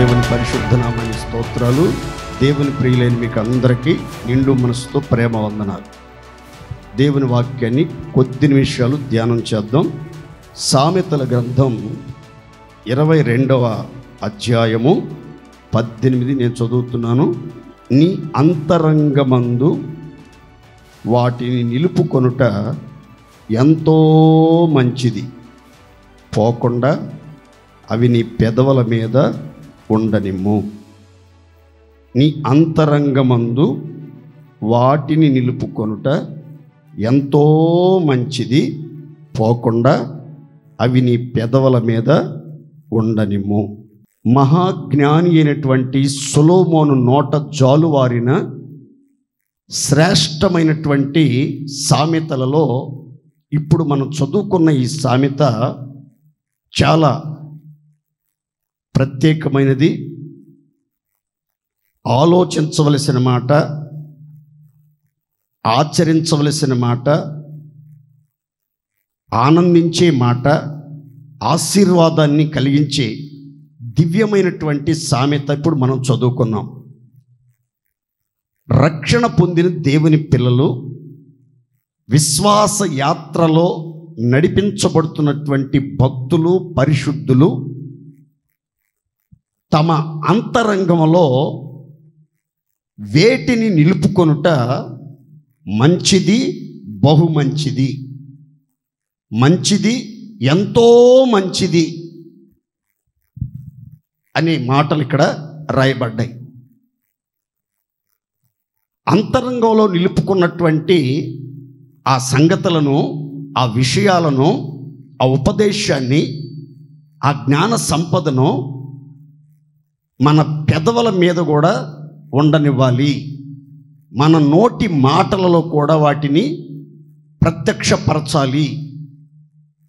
దేవుని పరిశుద్ధ నామానికి స్తోత్రాలు. దేవుని ప్రియులైన మీకు అందరికీ నిండు మనసుతో ప్రేమ వందనాలు. దేవుని వాక్యాన్ని కొద్ది నిమిషాలు ధ్యానం చేద్దాం. సామెతల గ్రంథం 22వ అధ్యాయము 18 నేను చదువుతున్నాను. నీ అంతరంగమందు వాటిని నిలుపుకొనుట ఎంతో మంచిది, పోకుండా అవి నీ పెదవుల మీద ఉండనిమ్ము. నీ అంతరంగమందు వాటిని నిలుపుకొనుట ఎంతో మంచిది, పోకుండా అవి నీ పెదవుల మీద ఉండనిమ్ము. మహాజ్ఞాని అయినటువంటి సొలొమోను నోట జాలువారిన శ్రేష్టమైనటువంటి సామెతలలో ఇప్పుడు మనం చదువుకున్న ఈ సామెత చాలా ప్రత్యేకమైనది. ఆలోచించవలసిన మాట, ఆచరించవలసిన మాట, ఆనందించే మాట, ఆశీర్వాదాన్ని కలిగించే దివ్యమైనటువంటి సామెత ఇప్పుడు మనం చదువుకున్నాం. రక్షణ పొందిన దేవుని పిల్లలు విశ్వాస యాత్రలో నడిపించబడుతున్నటువంటి భక్తులు, పరిశుద్ధులు తమ అంతరంగంలో వేటిని నిలుపుకొనుట మంచిది, బహు మంచిది, మంచిది, ఎంతో మంచిది అనే మాటలు ఇక్కడ రాయబడ్డాయి. అంతరంగంలో నిలుపుకున్నటువంటి ఆ సంగతులను, ఆ విషయాలను, ఆ ఉపదేశాన్ని, ఆ జ్ఞాన సంపదను మన పెదవుల మీద కూడా ఉండనివ్వాలి. మన నోటి మాటలలో కూడా వాటిని ప్రత్యక్షపరచాలి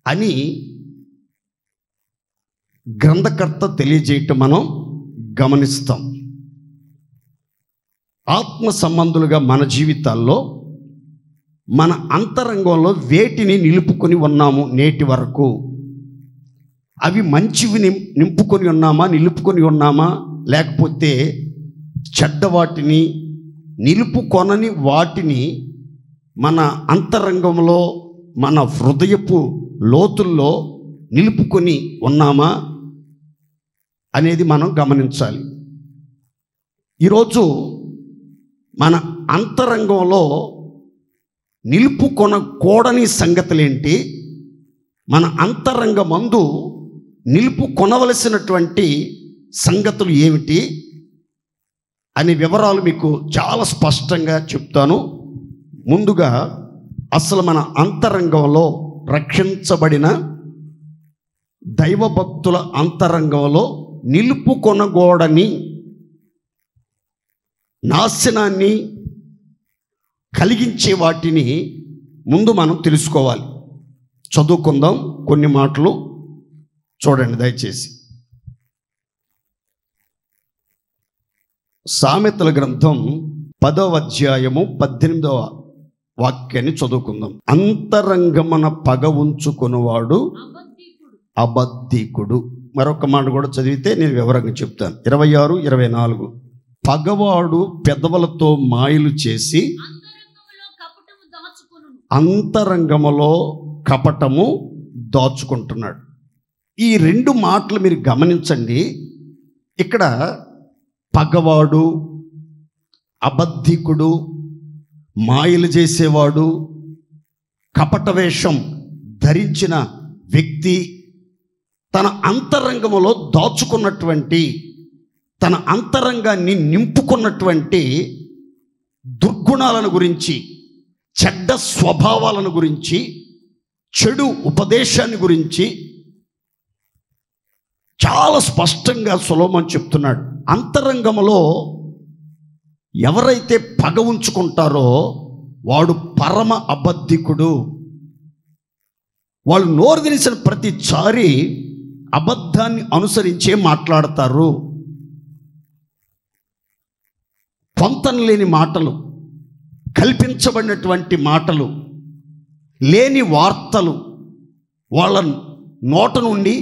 అని గ్రంథకర్త తెలియజేయటం మనం గమనిస్తాం. ఆత్మ సంబంధులుగా మన జీవితాల్లో మన అంతరంగంలో వేటిని నిలుపుకొని ఉన్నాము నేటి వరకు? అవి మంచివి నింపుకొని ఉన్నామా, నిలుపుకొని ఉన్నామా, లేకపోతే చెడ్డ వాటిని, నిలుపుకొనని వాటిని మన అంతరంగంలో, మన హృదయపు లోతుల్లో నిలుపుకొని ఉన్నామా అనేది మనం గమనించాలి. ఈరోజు మన అంతరంగంలో నిలుపుకొనకూడని సంగతులేంటి, మన అంతరంగమందు నిలుపుకొనవలసినటువంటి సంగతులు ఏమిటి అనే వివరాలు మీకు చాలా స్పష్టంగా చెప్తాను. ముందుగా అసలు మన అంతరంగంలో రక్షించబడిన దైవభక్తుల అంతరంగంలో నిలుపుకొనకూడని, నాశనాన్ని కలిగించే వాటిని ముందు మనం తెలుసుకోవాలి. చదువుకుందాం కొన్ని మాటలు, చూడండి దయచేసి. సామెతల గ్రంథం 10వ అధ్యాయము 18వ వాక్యాన్ని చదువుకుందాం. అంతరంగమున పగ ఉంచుకునేవాడు అబద్ధికుడు. మరొక మాట కూడా చదివితే నేను వివరంగా చెప్తాను. 26, 24. పగవాడు పెదవులతో మాయలు చేసి అంతరంగములో కపటము దాచుకుంటున్నాడు. ఈ రెండు మాటలు మీరు గమనించండి. ఇక్కడ పగవాడు, అబద్ధికుడు, మాయలు చేసేవాడు, కపట వేషం ధరించిన వ్యక్తి తన అంతరంగములో దాచుకున్నటువంటి, తన అంతరంగాన్ని నింపుకున్నటువంటి దుర్గుణాలను గురించి, చెడ్డ స్వభావాలను గురించి, చెడు ఉపదేశాన్ని గురించి చాలా స్పష్టంగా సొలొమోను చెప్తున్నాడు. అంతరంగంలో ఎవరైతే పగ ఉంచుకుంటారో వాడు పరమ అబద్ధికుడు. వాళ్ళు నోరు తెరిచిన ప్రతిసారి అబద్ధాన్ని అనుసరించే మాట్లాడతారు. పొంతన లేని మాటలు, కల్పించబడినటువంటి మాటలు, లేని వార్తలు వాళ్ళ నోట నుండి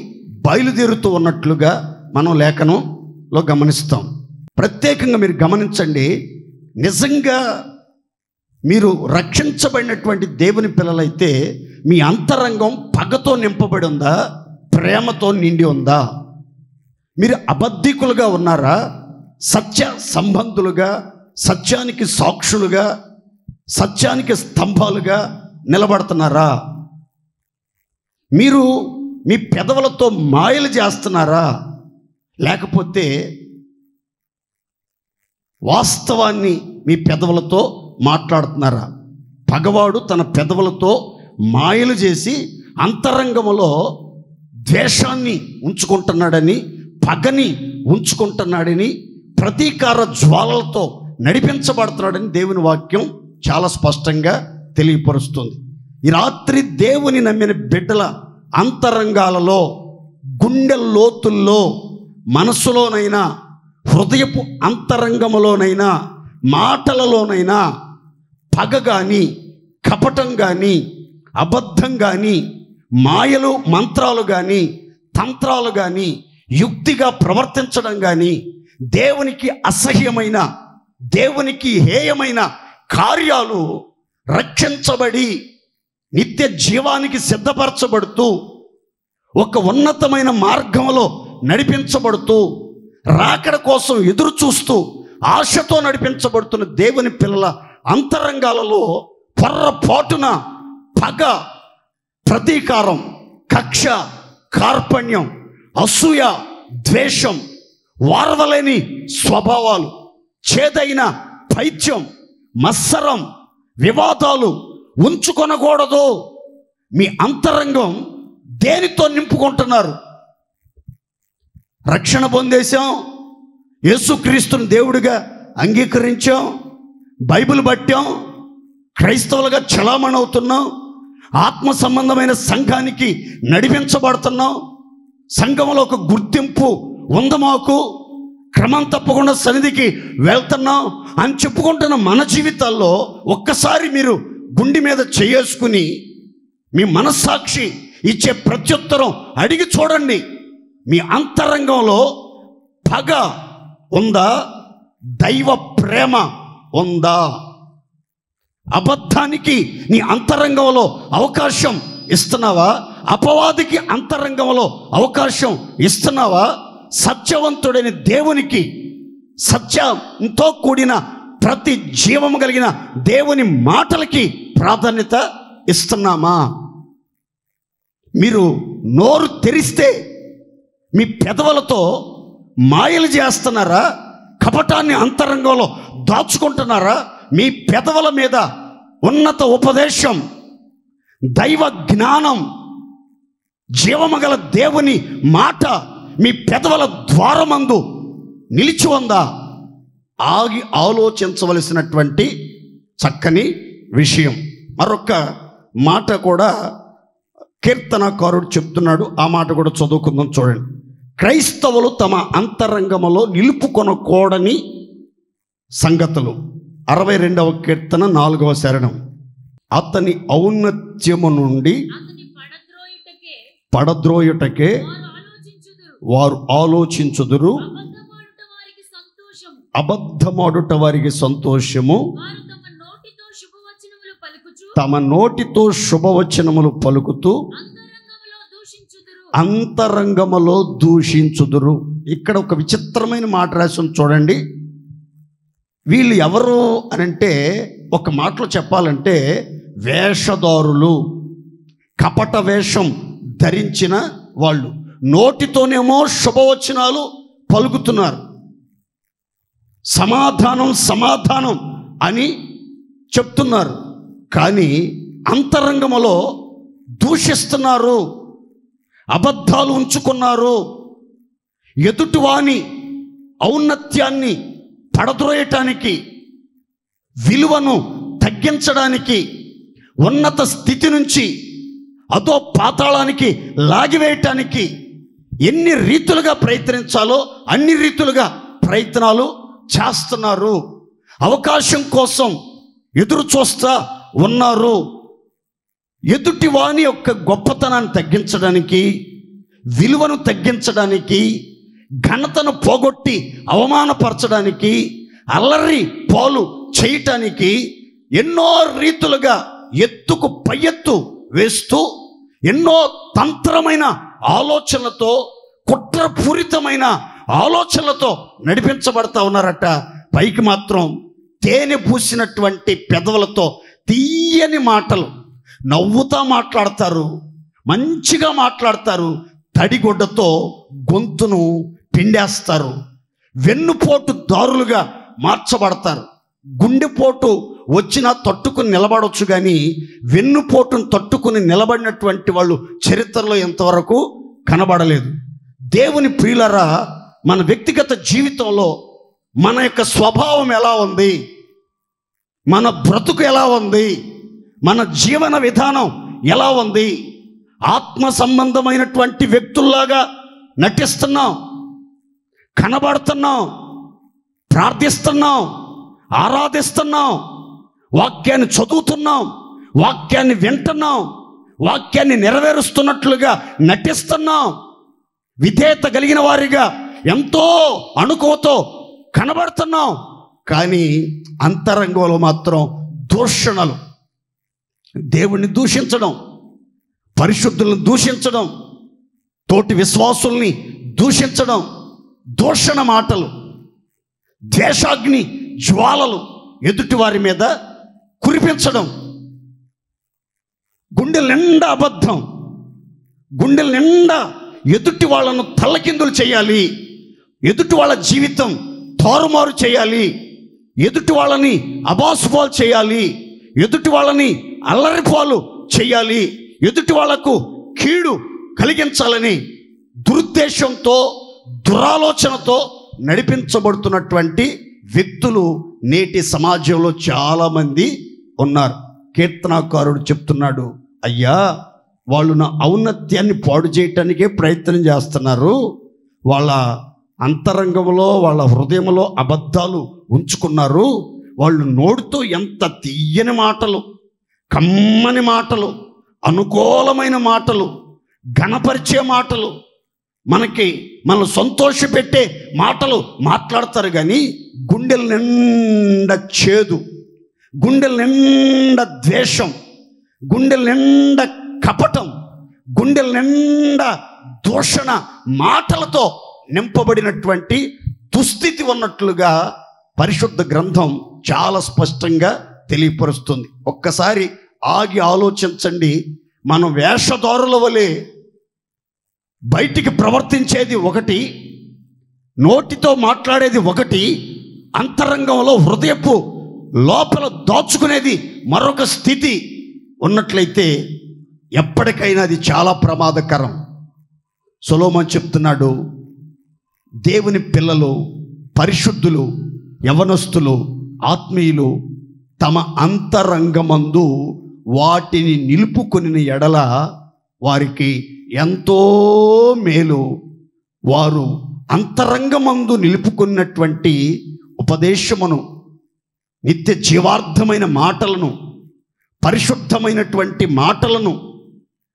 బయలుదేరుతూ ఉన్నట్లుగా మనం లేఖనం లో గమనిస్తాం. ప్రత్యేకంగా మీరు గమనించండి, నిజంగా మీరు రక్షించబడినటువంటి దేవుని పిల్లలైతే మీ అంతరంగం పగతో నింపబడి ఉందా, ప్రేమతో నిండి ఉందా? మీరు అబద్ధికులుగా ఉన్నారా, సత్య సంబంధులుగా, సత్యానికి సాక్షులుగా, సత్యానికి స్తంభాలుగా నిలబడుతున్నారా? మీరు మీ పెదవులతో మాయలు చేస్తున్నారా, లేకపోతే వాస్తవాన్ని మీ పెదవులతో మాట్లాడుతున్నారా? పగవాడు తన పెదవులతో మాయలు చేసి అంతరంగములో ద్వేషాన్ని ఉంచుకుంటున్నాడని, పగని ఉంచుకుంటున్నాడని, ప్రతీకార జ్వాలలతో నడిపించబడుతున్నాడని దేవుని వాక్యం చాలా స్పష్టంగా తెలియపరుస్తుంది. ఈ రాత్రి దేవుని నమ్మిన బిడ్డల అంతరంగాలలో, గుండె లోతుల్లో, మనసులోనైనా, హృదయపు అంతరంగములోనైనా, మాటలలోనైనా పగ కానీ, కపటం కానీ, అబద్ధం కానీ, మాయలు మంత్రాలు కానీ, తంత్రాలు కానీ, యుక్తిగా ప్రవర్తించడం కానీ, దేవునికి అసహ్యమైన, దేవునికి హేయమైన కార్యాలు రక్షించబడి నిత్య జీవానికి సిద్ధపరచబడుతూ ఒక ఉన్నతమైన మార్గంలో నడిపించబడుతూ రాకడ కోసం ఎదురు చూస్తూ ఆశతో నడిపించబడుతున్న దేవుని పిల్లల అంతరంగాలలో పొర్రపాటున పగ, ప్రతీకారం, కక్ష, కార్పణ్యం, అసూయ, ద్వేషం, వారవలేని స్వభావాలు, చేదైన పైత్యం, మత్సరం, వివాదాలు ఉంచుకొనకూడదు. మీ అంతరంగం దేనితో నింపుకుంటున్నారు? రక్షణ పొందేశాం, యేసుక్రీస్తుని దేవుడిగా అంగీకరించాం, బైబిల్ పట్టాం, క్రైస్తవులుగా చలామణి అవుతున్నాం, ఆత్మ సంబంధమైన సంఘానికి నడిపించబడుతున్నాం, సంఘంలో ఒక గుర్తింపు ఉంది మాకు, క్రమం తప్పకుండా సన్నిధికి వెళ్తున్నాం అని చెప్పుకుంటున్న మన జీవితాల్లో ఒక్కసారి మీరు గుండె మీద చేసుకుని మీ మనస్సాక్షి ఇచ్చే ప్రత్యుత్తరం అడిగి చూడండి. మీ అంతరంగంలో పగ ఉందా, దైవ ప్రేమ ఉందా? అబద్ధానికి నీ అంతరంగంలో అవకాశం ఇస్తున్నావా? అపవాదికి అంతరంగంలో అవకాశం ఇస్తున్నావా? సత్యవంతుడైన దేవునికి, సత్యంతో కూడిన ప్రతి జీవము కలిగిన దేవుని మాటలకి ప్రాధాన్యత ఇస్తున్నామా? మీరు నోరు తెరిస్తే మీ పెదవులతో మాయలు చేస్తున్నారా? కపటాన్ని అంతరంగంలో దాచుకుంటున్నారా? మీ పెదవుల మీద ఉన్నత ఉపదేశం, దైవ జ్ఞానం, జీవము గల దేవుని మాట మీ పెదవుల ద్వారమందు నిలిచి ఉందా? ఆగి ఆలోచించవలసినటువంటి చక్కని విషయం. మరొక మాట కూడా కీర్తనకారుడు చెప్తున్నాడు, ఆ మాట కూడా చదువుకుందాం. చూడండి, క్రైస్తవులు తమ అంతరంగములో నిలుపుకొనకూడని సంగతులు. 62వ కీర్తన 4వ శరణం. అతని ఔన్నత్యము నుండి పడద్రోయుటకే వారు ఆలోచించుదురు, అబద్ధమాడుట వారికి సంతోషము, తమ నోటితో శుభవచనములు పలుకుతూ అంతరంగములో దూషించుదురు. ఇక్కడ ఒక విచిత్రమైన మాట రాసి చూడండి. వీళ్ళు ఎవరు అనంటే, ఒక మాటలో చెప్పాలంటే వేషధారులు, కపట వేషం ధరించిన వాళ్ళు. నోటితోనేమో శుభవచనాలు పలుకుతున్నారు, సమాధానం సమాధానం అని చెప్తున్నారు, కానీ అంతరంగములో దూషిస్తున్నారు, అబద్ధాలు ఉంచుకున్నారు. ఎదుటివాని ఔన్నత్యాన్ని పడద్రోయటానికి, విలువను తగ్గించడానికి, ఉన్నత స్థితి నుంచి అదో పాతాళానికి లాగివేయటానికి ఎన్ని రీతులుగా ప్రయత్నించాలో అన్ని రీతులుగా ప్రయత్నాలు చేస్తున్నారు. అవకాశం కోసం ఎదురు చూస్తా ఉన్నారు. ఎదుటి వాని యొక్క గొప్పతనాన్ని తగ్గించడానికి, విలువను తగ్గించడానికి, ఘనతను పోగొట్టి అవమానపరచడానికి, అల్లరి పాలు చేయటానికి ఎన్నో రీతులుగా ఎత్తుకు పై ఎత్తు వేస్తూ ఎన్నో తంత్రమైన ఆలోచనలతో, కుట్రపూరితమైన ఆలోచనలతో నడిపించబడతా ఉన్నారట. పైకి మాత్రం తేనె పూసినటువంటి పెదవులతో తీయని మాటలు, నవ్వుతా మాట్లాడతారు, మంచిగా మాట్లాడతారు, తడిగుడ్డతో గొంతును పిండేస్తారు, వెన్నుపోటు దారులుగా మార్చబడతారు. గుండెపోటు వచ్చినా తట్టుకుని నిలబడవచ్చు, కానీ వెన్నుపోటును తట్టుకుని నిలబడినటువంటి వాళ్ళు చరిత్రలో ఎంతవరకు కనబడలేదు. దేవుని ప్రియులరా, మన వ్యక్తిగత జీవితంలో మన యొక్క స్వభావం ఎలా ఉంది, మన బ్రతుకు ఎలా ఉంది, మన జీవన విధానం ఎలా ఉంది? ఆత్మ సంబంధమైనటువంటి వ్యక్తుల్లాగా నటిస్తున్నాం, కనబడుతున్నాం, ప్రార్థిస్తున్నాం, ఆరాధిస్తున్నాం, వాక్యాన్ని చదువుతున్నాం, వాక్యాన్ని వింటున్నాం, వాక్యాన్ని నెరవేరుస్తున్నట్లుగా నటిస్తున్నాం, విధేయత కలిగిన వారిగా ఎంతో అణుకువతో కనబడుతున్నాం. కానీ అంతరంగంలో మాత్రం దూషణలు, దేవుణ్ణి దూషించడం, పరిశుద్ధులను దూషించడం, తోటి విశ్వాసుల్ని దూషించడం, దూషణ మాటలు, ద్వేషాగ్ని జ్వాలలు ఎదుటి వారి మీద కురిపించడం, గుండెల నిండా అబద్ధం, గుండెల నిండా ఎదుటి వాళ్ళను తల్లకిందులు చేయాలి, ఎదుటి వాళ్ళ జీవితం తారుమారు చేయాలి, ఎదుటి వాళ్ళని అబాసుపాలు చేయాలి, ఎదుటి వాళ్ళని అల్లరిపాలు చేయాలి, ఎదుటి వాళ్లకు కీడు కలిగించాలని దురుద్దేశంతో, దురాలోచనతో నడిపించబడుతున్నటువంటి వ్యక్తులు నేటి సమాజంలో చాలామంది ఉన్నారు. కీర్తనాకారుడు చెప్తున్నాడు, అయ్యా వాళ్ళు నా ఔన్నత్యాన్ని పాడు చేయటానికే ప్రయత్నం చేస్తున్నారు, వాళ్ళ అంతరంగంలో, వాళ్ళ హృదయంలో అబద్ధాలు ఉంచుకున్నారు, వాళ్ళు నోటితో ఎంత తీయని మాటలు, కమ్మని మాటలు, అనుకూలమైన మాటలు, ఘనపరిచే మాటలు, మనల్ని సంతోషపెట్టే మాటలు మాట్లాడతారు, కానీ గుండెల నిండా చేదు, గుండెల నిండా ద్వేషం, గుండెల నిండా కపటం, గుండెల నిండా దూషణ మాటలతో నింపబడినటువంటి దుస్థితి ఉన్నట్లుగా పరిశుద్ధ గ్రంథం చాలా స్పష్టంగా తెలియపరుస్తుంది. ఒక్కసారి ఆగి ఆలోచించండి. మనం వేషధారుల వలె బయటికి ప్రవర్తించేది ఒకటి, నోటితో మాట్లాడేది ఒకటి, అంతరంగంలో హృదయపు లోపల దాచుకునేది మరొక స్థితి ఉన్నట్లయితే ఎప్పటికైనా అది చాలా ప్రమాదకరం. సొలొమోను చెప్తున్నాడు, దేవుని పిల్లలు, పరిశుద్ధులు, యవనస్తులు, ఆత్మీయులు తమ అంతరంగమందు వాటిని నిలుపుకొని ఎడల వారికి ఎంతో మేలు. వారు అంతరంగమందు నిలుపుకున్నటువంటి ఉపదేశమును, నిత్య జీవార్థమైన మాటలను, పరిశుద్ధమైనటువంటి మాటలను,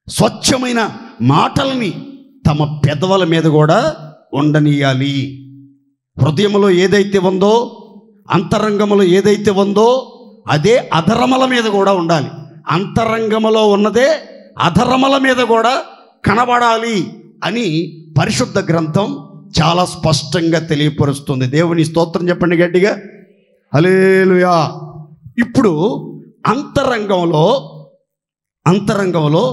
స్వచ్ఛమైన మాటలని తమ పెదవుల మీద కూడా ఉండనీయాలి. హృదయంలో ఏదైతే ఉందో, అంతరంగంలో ఏదైతే ఉందో అదే అధరముల మీద కూడా ఉండాలి. అంతరంగంలో ఉన్నదే అధరముల మీద కూడా కనబడాలి అని పరిశుద్ధ గ్రంథం చాలా స్పష్టంగా తెలియపరుస్తుంది. దేవుని స్తోత్రం చెప్పండి గట్టిగా, హల్లెలూయా. ఇప్పుడు అంతరంగంలో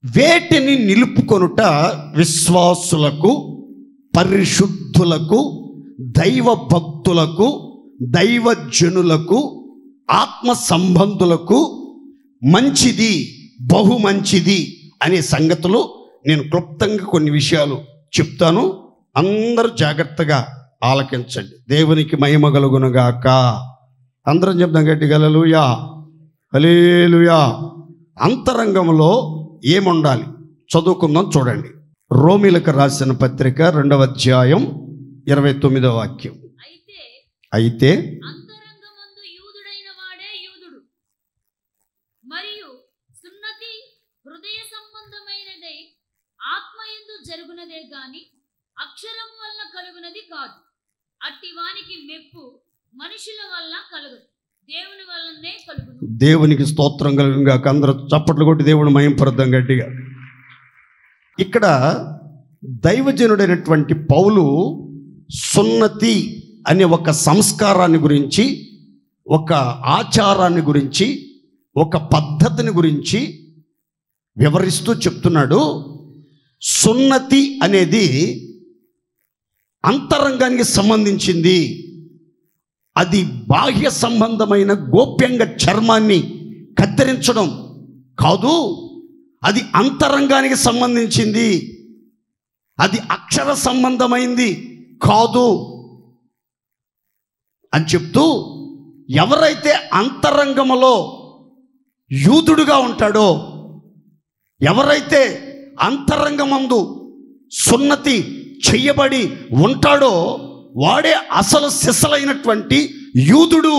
వేటిని నిలుపుకొనుట విశ్వాసులకు, పరిశుద్ధులకు, దైవ భక్తులకు, దైవజనులకు, ఆత్మ సంబంధులకు మంచిది, బహు మంచిది అనే సంగతులు నేను క్లుప్తంగా కొన్ని విషయాలు చెప్తాను. అందరూ జాగ్రత్తగా ఆలకించండి. దేవునికి మహిమ కలుగునుగాక. అందరం చెప్తాం గట్టిగా, హల్లెలూయా, హల్లెలూయా. అంతరంగంలో ఏముండాలి చదువుకుందాం. చూడండి, రోమీలకు రాసిన పత్రిక 2వ అధ్యాయం 29వ వాక్యం. అయితే అంతరంగమందు యూదుడైన వాడే యూదుడు, మరియు సున్నతి హృదయ సంబంధమైనదే ఆత్మయందు జరుగునదే గాని అక్షరము వలన కలుగునది కాదు. అట్టి వానికి మెప్పు మనుషుల వలన కలుగును, దేవుని వలనే కలుగును. దేవునికి స్తోత్రం కలుగును గాక. అందరూ చప్పట్లు కొట్టి దేవుని మహింపరుద్దాం గట్టిగా. ఇక్కడ దైవజనుడైనటువంటి పౌలు సున్నతి అనే ఒక సంస్కారాన్ని గురించి, ఒక ఆచారాన్ని గురించి, ఒక పద్ధతిని గురించి వివరిస్తూ చెప్తున్నాడు. సున్నతి అనేది అంతరంగానికి సంబంధించింది. అది బాహ్య సంబంధమైన గోప్యంగా చర్మాన్ని కత్తిరించడం కాదు, అది అంతరంగానికి సంబంధించింది. అది అక్షర సంబంధమైంది కాదు అని చెప్తూ, ఎవరైతే అంతరంగములో యూదుడుగా ఉంటాడో, ఎవరైతే అంతరంగమందు సున్నతి చెయ్యబడి ఉంటాడో వాడే అసలు సిసలైనటువంటి యూదుడు.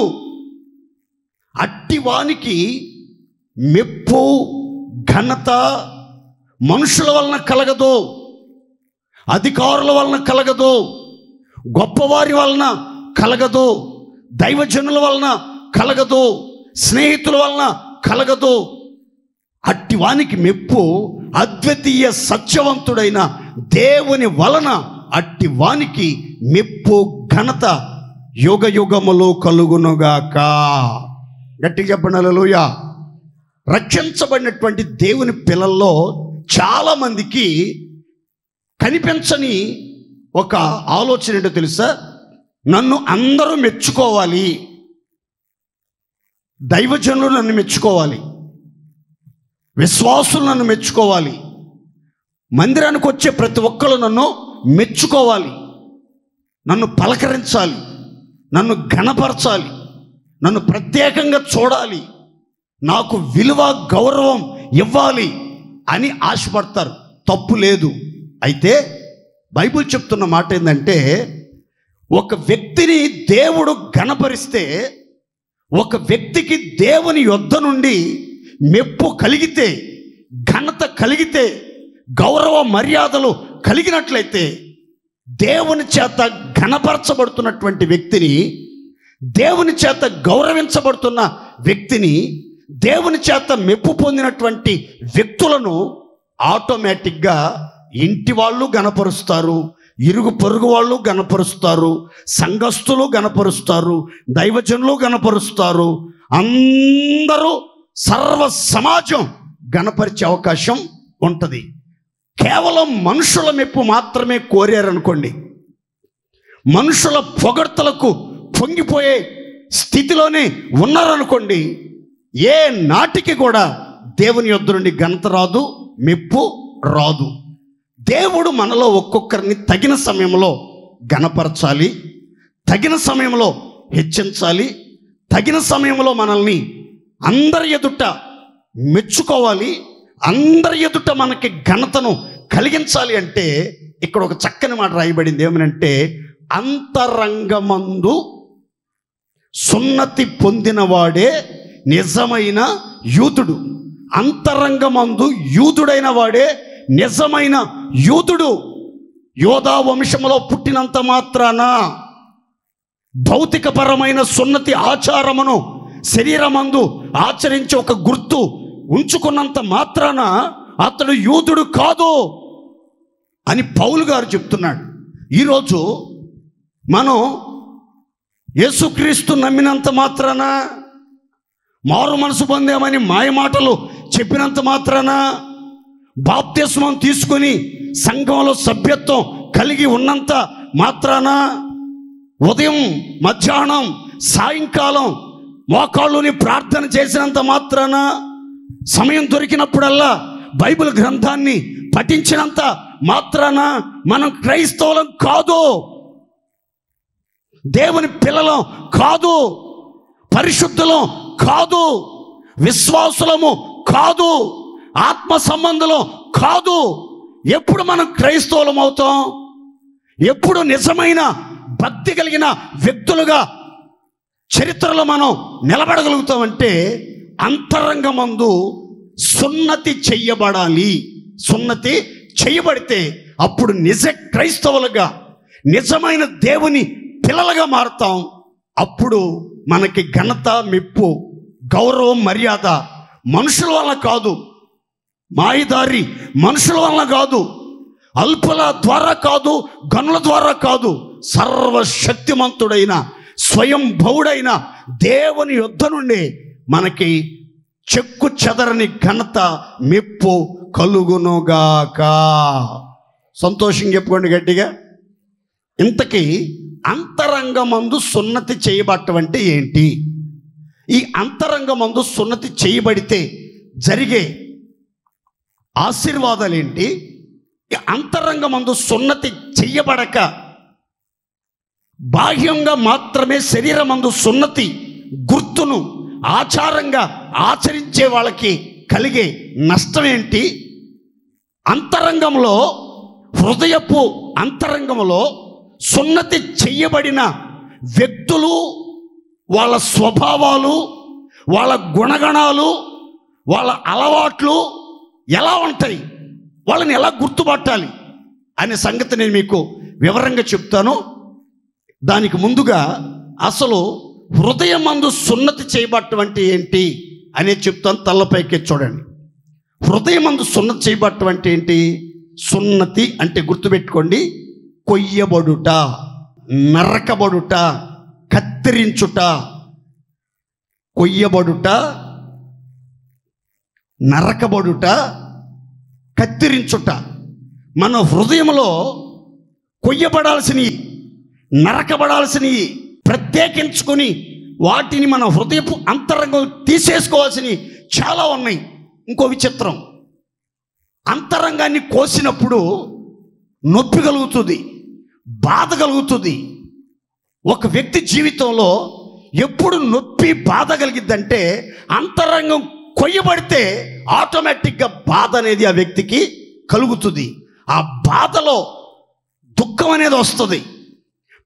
అట్టి వానికి మెప్పు ఘనత మనుషుల వలన కలగదు, అధికారుల వలన కలగదు, గొప్పవారి వలన కలగదు, దైవజనుల వలన కలగదు, స్నేహితుల వలన కలగదు. అట్టి వానికి మెప్పు అద్వితీయ సత్యవంతుడైన దేవుని వలన అట్టి వానికి మెప్పు ఘనత యుగ యుగములో కలుగునుగాక. గట్టిగా చెప్పండి హల్లెలూయా. రక్షించబడినటువంటి దేవుని పిల్లల్లో చాలామందికి కనిపించని ఒక ఆలోచన ఏంటో తెలుసా? నన్ను అందరూ మెచ్చుకోవాలి, దైవజనులు నన్ను మెచ్చుకోవాలి, విశ్వాసులు నన్ను మెచ్చుకోవాలి, మందిరానికి వచ్చే ప్రతి ఒక్కరు నన్ను మెచ్చుకోవాలి, నన్ను పలకరించాలి, నన్ను ఘనపరచాలి, నన్ను ప్రత్యేకంగా చూడాలి, నాకు విలువ గౌరవం ఇవ్వాలి అని ఆశపడతారు. తప్పు లేదు. అయితే బైబిల్ చెప్తున్న మాట ఏంటంటే, ఒక వ్యక్తిని దేవుడు ఘనపరిస్తే, ఒక వ్యక్తికి దేవుని యొద్ద నుండి మెప్పు కలిగితే, ఘనత కలిగితే, గౌరవ మర్యాదలు కలిగినట్లయితే, దేవుని చేత ఘనపరచబడుతున్నటువంటి వ్యక్తిని, దేవుని చేత గౌరవించబడుతున్న వ్యక్తిని, దేవుని చేత మెప్పు పొందినటువంటి వ్యక్తులను ఆటోమేటిక్గా ఇంటి వాళ్ళు గణపరుస్తారు, ఇరుగు పొరుగు వాళ్ళు గణపరుస్తారు, సంఘస్థులు గణపరుస్తారు, దైవజనులు గణపరుస్తారు, అందరూ సర్వ సమాజం గణపరిచే అవకాశం ఉంటుంది. కేవలం మనుషుల మెప్పు మాత్రమే కోరారనుకోండి, మనుషుల పొగడ్తలకు పొంగిపోయే స్థితిలోనే ఉన్నారనుకోండి, ఏ నాటికి కూడా దేవుని యొద్ద నుండి ఘనత రాదు, మెప్పు రాదు. దేవుడు మనలో ఒక్కొక్కరిని తగిన సమయంలో ఘనపరచాలి, తగిన సమయంలో హెచ్చించాలి, తగిన సమయంలో మనల్ని అందరి ఎదుట మెచ్చుకోవాలి, అందరి ఎదుట మనకి ఘనతను కలిగించాలి. అంటే ఇక్కడ ఒక చక్కని మాట రాయబడింది. ఏమనంటే, అంతరంగమందు సున్నతి పొందినవాడే నిజమైన యూదుడు. అంతరంగమందు యూదుడైన వాడే నిజమైన యూదుడు. యోధా వంశములో పుట్టినంత మాత్రాన, భౌతికపరమైన సున్నతి ఆచారమును శరీరమందు ఆచరించి ఒక గుర్తు ఉంచుకున్నంత మాత్రాన అతడు యూదుడు కాదు అని పౌలు గారు చెప్తున్నాడు. ఈరోజు మనం యేసుక్రీస్తు నమ్మినంత మాత్రాన, మారు మనసు పొందామని మాయమాటలు చెప్పినంత మాత్రాన, బాప్తిస్మం తీసుకొని సంఘంలో సభ్యత్వం కలిగి ఉన్నంత మాత్రాన, ఉదయం మధ్యాహ్నం సాయంకాలం మోకాళ్ళుని ప్రార్థన చేసినంత మాత్రాన, సమయం దొరికినప్పుడల్లా బైబిల్ గ్రంథాన్ని పఠించినంత మాత్రాన మనం క్రైస్తవులం కాదు, దేవుని పిల్లలం కాదు, పరిశుద్ధులం కాదు, విశ్వాసులము కాదు, ఆత్మ సంబంధులం కాదు. ఎప్పుడు మనం క్రైస్తవులం అవుతాం? ఎప్పుడు నిజమైన భక్తి కలిగిన వ్యక్తులుగా చరిత్రలో మనం నిలబడగలుగుతామంటే, అంతరంగమందు సున్నతి చెయ్యబడాలి, సున్నతి చేయబడితే అప్పుడు నిజ క్రైస్తవులుగా, నిజమైన దేవుని పిల్లలుగా మారుతాం. అప్పుడు మనకి ఘనత, మెప్పు, గౌరవం, మర్యాద మనుషుల వల్ల కాదు, మాయదారి మనుషుల వల్ల కాదు, అల్పుల ద్వారా కాదు, గనుల ద్వారా కాదు, సర్వశక్తిమంతుడైన స్వయం భవుడైన దేవుని యొద్ద నుండి మనకి చెక్కు చెదరని ఘనత, మెప్పు కలుగునుగాక. సంతోషం చెప్పుకోండి గట్టిగా. ఇంతకీ అంతరంగమందు సున్నతి చేయబడటం అంటే ఏంటి? ఈ అంతరంగమందు సున్నతి చేయబడితే జరిగే ఆశీర్వాదాలు ఏంటి? ఈ అంతరంగమందు సున్నతి చెయ్యబడక బాహ్యంగా మాత్రమే శరీరమందు సున్నతి గుర్తును ఆచారంగా ఆచరించే వాళ్ళకి కలిగే నష్టం ఏంటి? అంతరంగంలో, హృదయపు అంతరంగంలో సున్నతి చెయ్యబడిన వ్యక్తులు, వాళ్ళ స్వభావాలు, వాళ్ళ గుణగణాలు, వాళ్ళ అలవాట్లు ఎలా ఉంటాయి, వాళ్ళని ఎలా గుర్తుపట్టాలి అనే సంగతి నేను మీకు వివరంగా చెప్తాను. దానికి ముందుగా అసలు హృదయమందు సున్నతి చేయబడటం అంటే ఏంటి అనేది చెప్తాను. తలపైకి చూడండి. హృదయమందు సున్నతి చేయబడటం అంటే ఏంటి? సున్నతి అంటే గుర్తుపెట్టుకోండి, కొయ్యబడుట, నరకబడుట, కత్తిరించుట. కొయ్యబడుట, నరకబడుట, కత్తిరించుట. మన హృదయంలో కొయ్యబడాల్సినవి, నరకబడాల్సినవి ప్రత్యేకించుకొని వాటిని మన హృదయపు అంతరంగం తీసేసుకోవాల్సినవి చాలా ఉన్నాయి. ఇంకో విచిత్రం, అంతరంగాన్ని కోసినప్పుడు నొప్పి కలుగుతుంది, బాధ కలుగుతుంది. ఒక వ్యక్తి జీవితంలో ఎప్పుడు నొప్పి, బాధ కలిగిద్దంటే అంతరంగం కొయ్యబడితే ఆటోమేటిక్గా బాధ అనేది ఆ వ్యక్తికి కలుగుతుంది. ఆ బాధలో దుఃఖం అనేది వస్తుంది,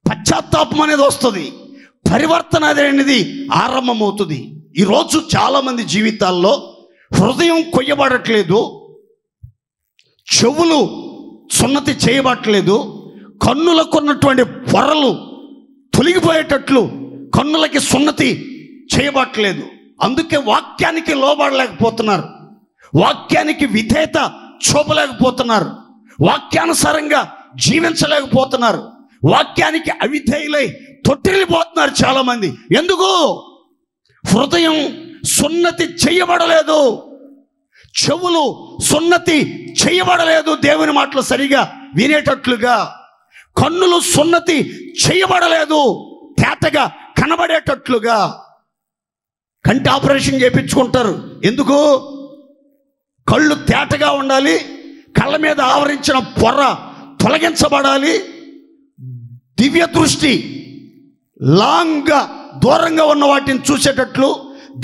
పశ్చాత్తాపం అనేది వస్తుంది, పరివర్తన అనేది ఆరంభమవుతుంది. ఈరోజు చాలామంది జీవితాల్లో హృదయం కొయ్యబడట్లేదు, చెవులు సున్నతి చేయబట్టలేదు, కన్నులకు ఉన్నటువంటి పొరలు తొలగిపోయేటట్లు కన్నులకి సున్నతి చేయబట్టలేదు. అందుకే వాక్యానికి లోబడలేకపోతున్నారు, వాక్యానికి విధేయత చూపలేకపోతున్నారు, వాక్యానుసారంగా జీవించలేకపోతున్నారు, వాక్యానికి అవిధేయులై తొట్టిల్లిపోతున్నారు చాలామంది. ఎందుకు? హృదయం సున్నతి చేయబడలేదు, చెవులు సున్నతి చేయబడలేదు, దేవుని మాటలు సరిగా వినేటట్లుగా, కన్నులు సున్నతి చేయబడలేదు, తేటగా కనబడేటట్లుగా. కంటి ఆపరేషన్ చేయించుకుంటారు. ఎందుకు? కళ్ళు తేటగా ఉండాలి, కళ్ళ మీద ఆవరించిన పొర తొలగించబడాలి, దివ్య దృష్టి లాంగ్గా దూరంగా ఉన్న వాటిని చూసేటట్లు,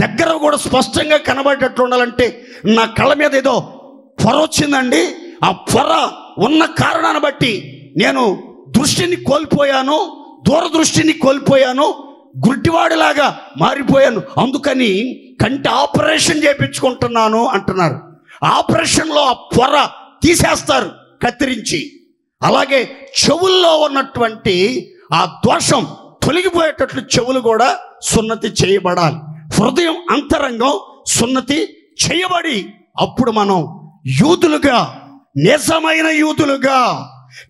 దగ్గర కూడా స్పష్టంగా కనబడేటట్లు ఉండాలంటే నా కళ్ళ మీద ఏదో పొర వచ్చిందండి, ఆ పొర ఉన్న కారణాన్ని బట్టి నేను దృష్టిని కోల్పోయాను, దూరదృష్టిని కోల్పోయాను, గుడ్డివాడిలాగా మారిపోయాను, అందుకని కంటి ఆపరేషన్ చేయించుకుంటున్నాను అంటున్నారు. ఆపరేషన్లో ఆ పొర తీసేస్తారు కత్తిరించి. అలాగే చెవుల్లో ఉన్నటువంటి ఆ దోషం తొలగిపోయేటట్లు చెవులు కూడా సున్నతి చేయబడాలి. హృదయం అంతరంగం సున్నతి చేయబడి అప్పుడు మనం యూదులుగా, నిజమైన యూదులుగా,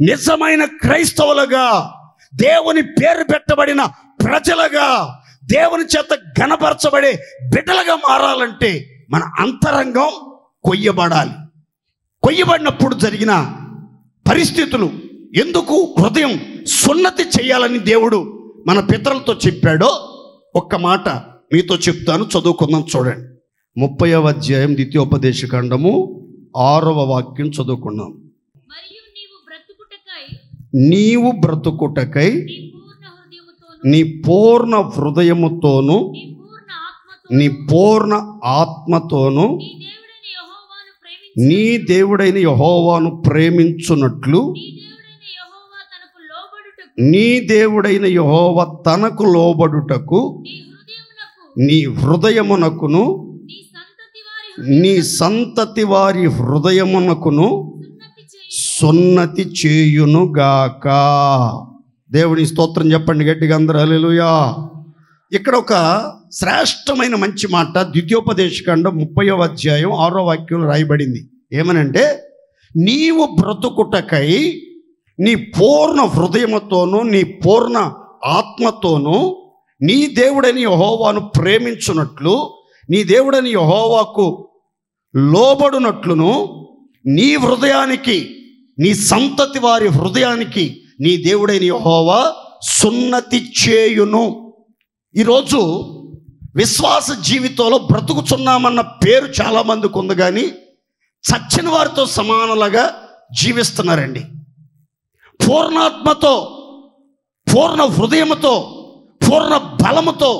నిజమైన క్రైస్తవులుగా, దేవుని పేరు పెట్టబడిన ప్రజలుగా, దేవుని చేత ఘనపరచబడే బిడ్డలుగా మారాలంటే మన అంతరంగం కొయ్యబడాలి. కొయ్యబడినప్పుడు జరిగిన పరిస్థితులు, ఎందుకు హృదయం సున్నతి చేయాలని దేవుడు మన పితరులతో చెప్పాడో ఒక్క మాట మీతో చెప్తాను, చదువుకుందాం. చూడండి, 30వ అధ్యాయం ద్వితీయోపదేశకాండము 6వ వాక్యం చదువుకున్నాం. మరియు నీవు బ్రతుకుటకై నీ పూర్ణ హృదయముతోను నీ పూర్ణ ఆత్మతోను నీ దేవుడైన యెహోవాను ప్రేమించునట్లు నీ దేవుడైన యెహోవా తనకు లోబడుటకు నీ హృదయమునకును నీ సంతతి వారి హృదయమునకును సున్నతి చేయునుగాక. దేవుని స్తోత్రం చెప్పండి గట్టిగా అందరూ హల్లెలూయా. ఇక్కడ ఒక శ్రేష్టమైన మంచి మాట ద్వితీయోపదేశకాండం 30వ అధ్యాయం 6వ వాక్యంలో రాయబడింది. ఏమనంటే, నీవు బ్రతుకుటకై నీ పూర్ణ హృదయముతోనూ నీ పూర్ణ ఆత్మతోనూ నీ దేవుడని యెహోవాను ప్రేమించున్నట్లు, నీ దేవుడని యెహోవాకు లోబడునట్లును నీ హృదయానికి, నీ సంతతి వారి హృదయానికి నీ దేవుడైన యెహోవా సున్నతి చేయును. ఈరోజు విశ్వాస జీవితంలో బ్రతుకుచున్నామన్న పేరు చాలామందికి ఉంది, కానీ చచ్చిన వారితో సమానులుగా జీవిస్తున్నారండి. పూర్ణాత్మతో, పూర్ణ హృదయముతో, పూర్ణ బలముతో,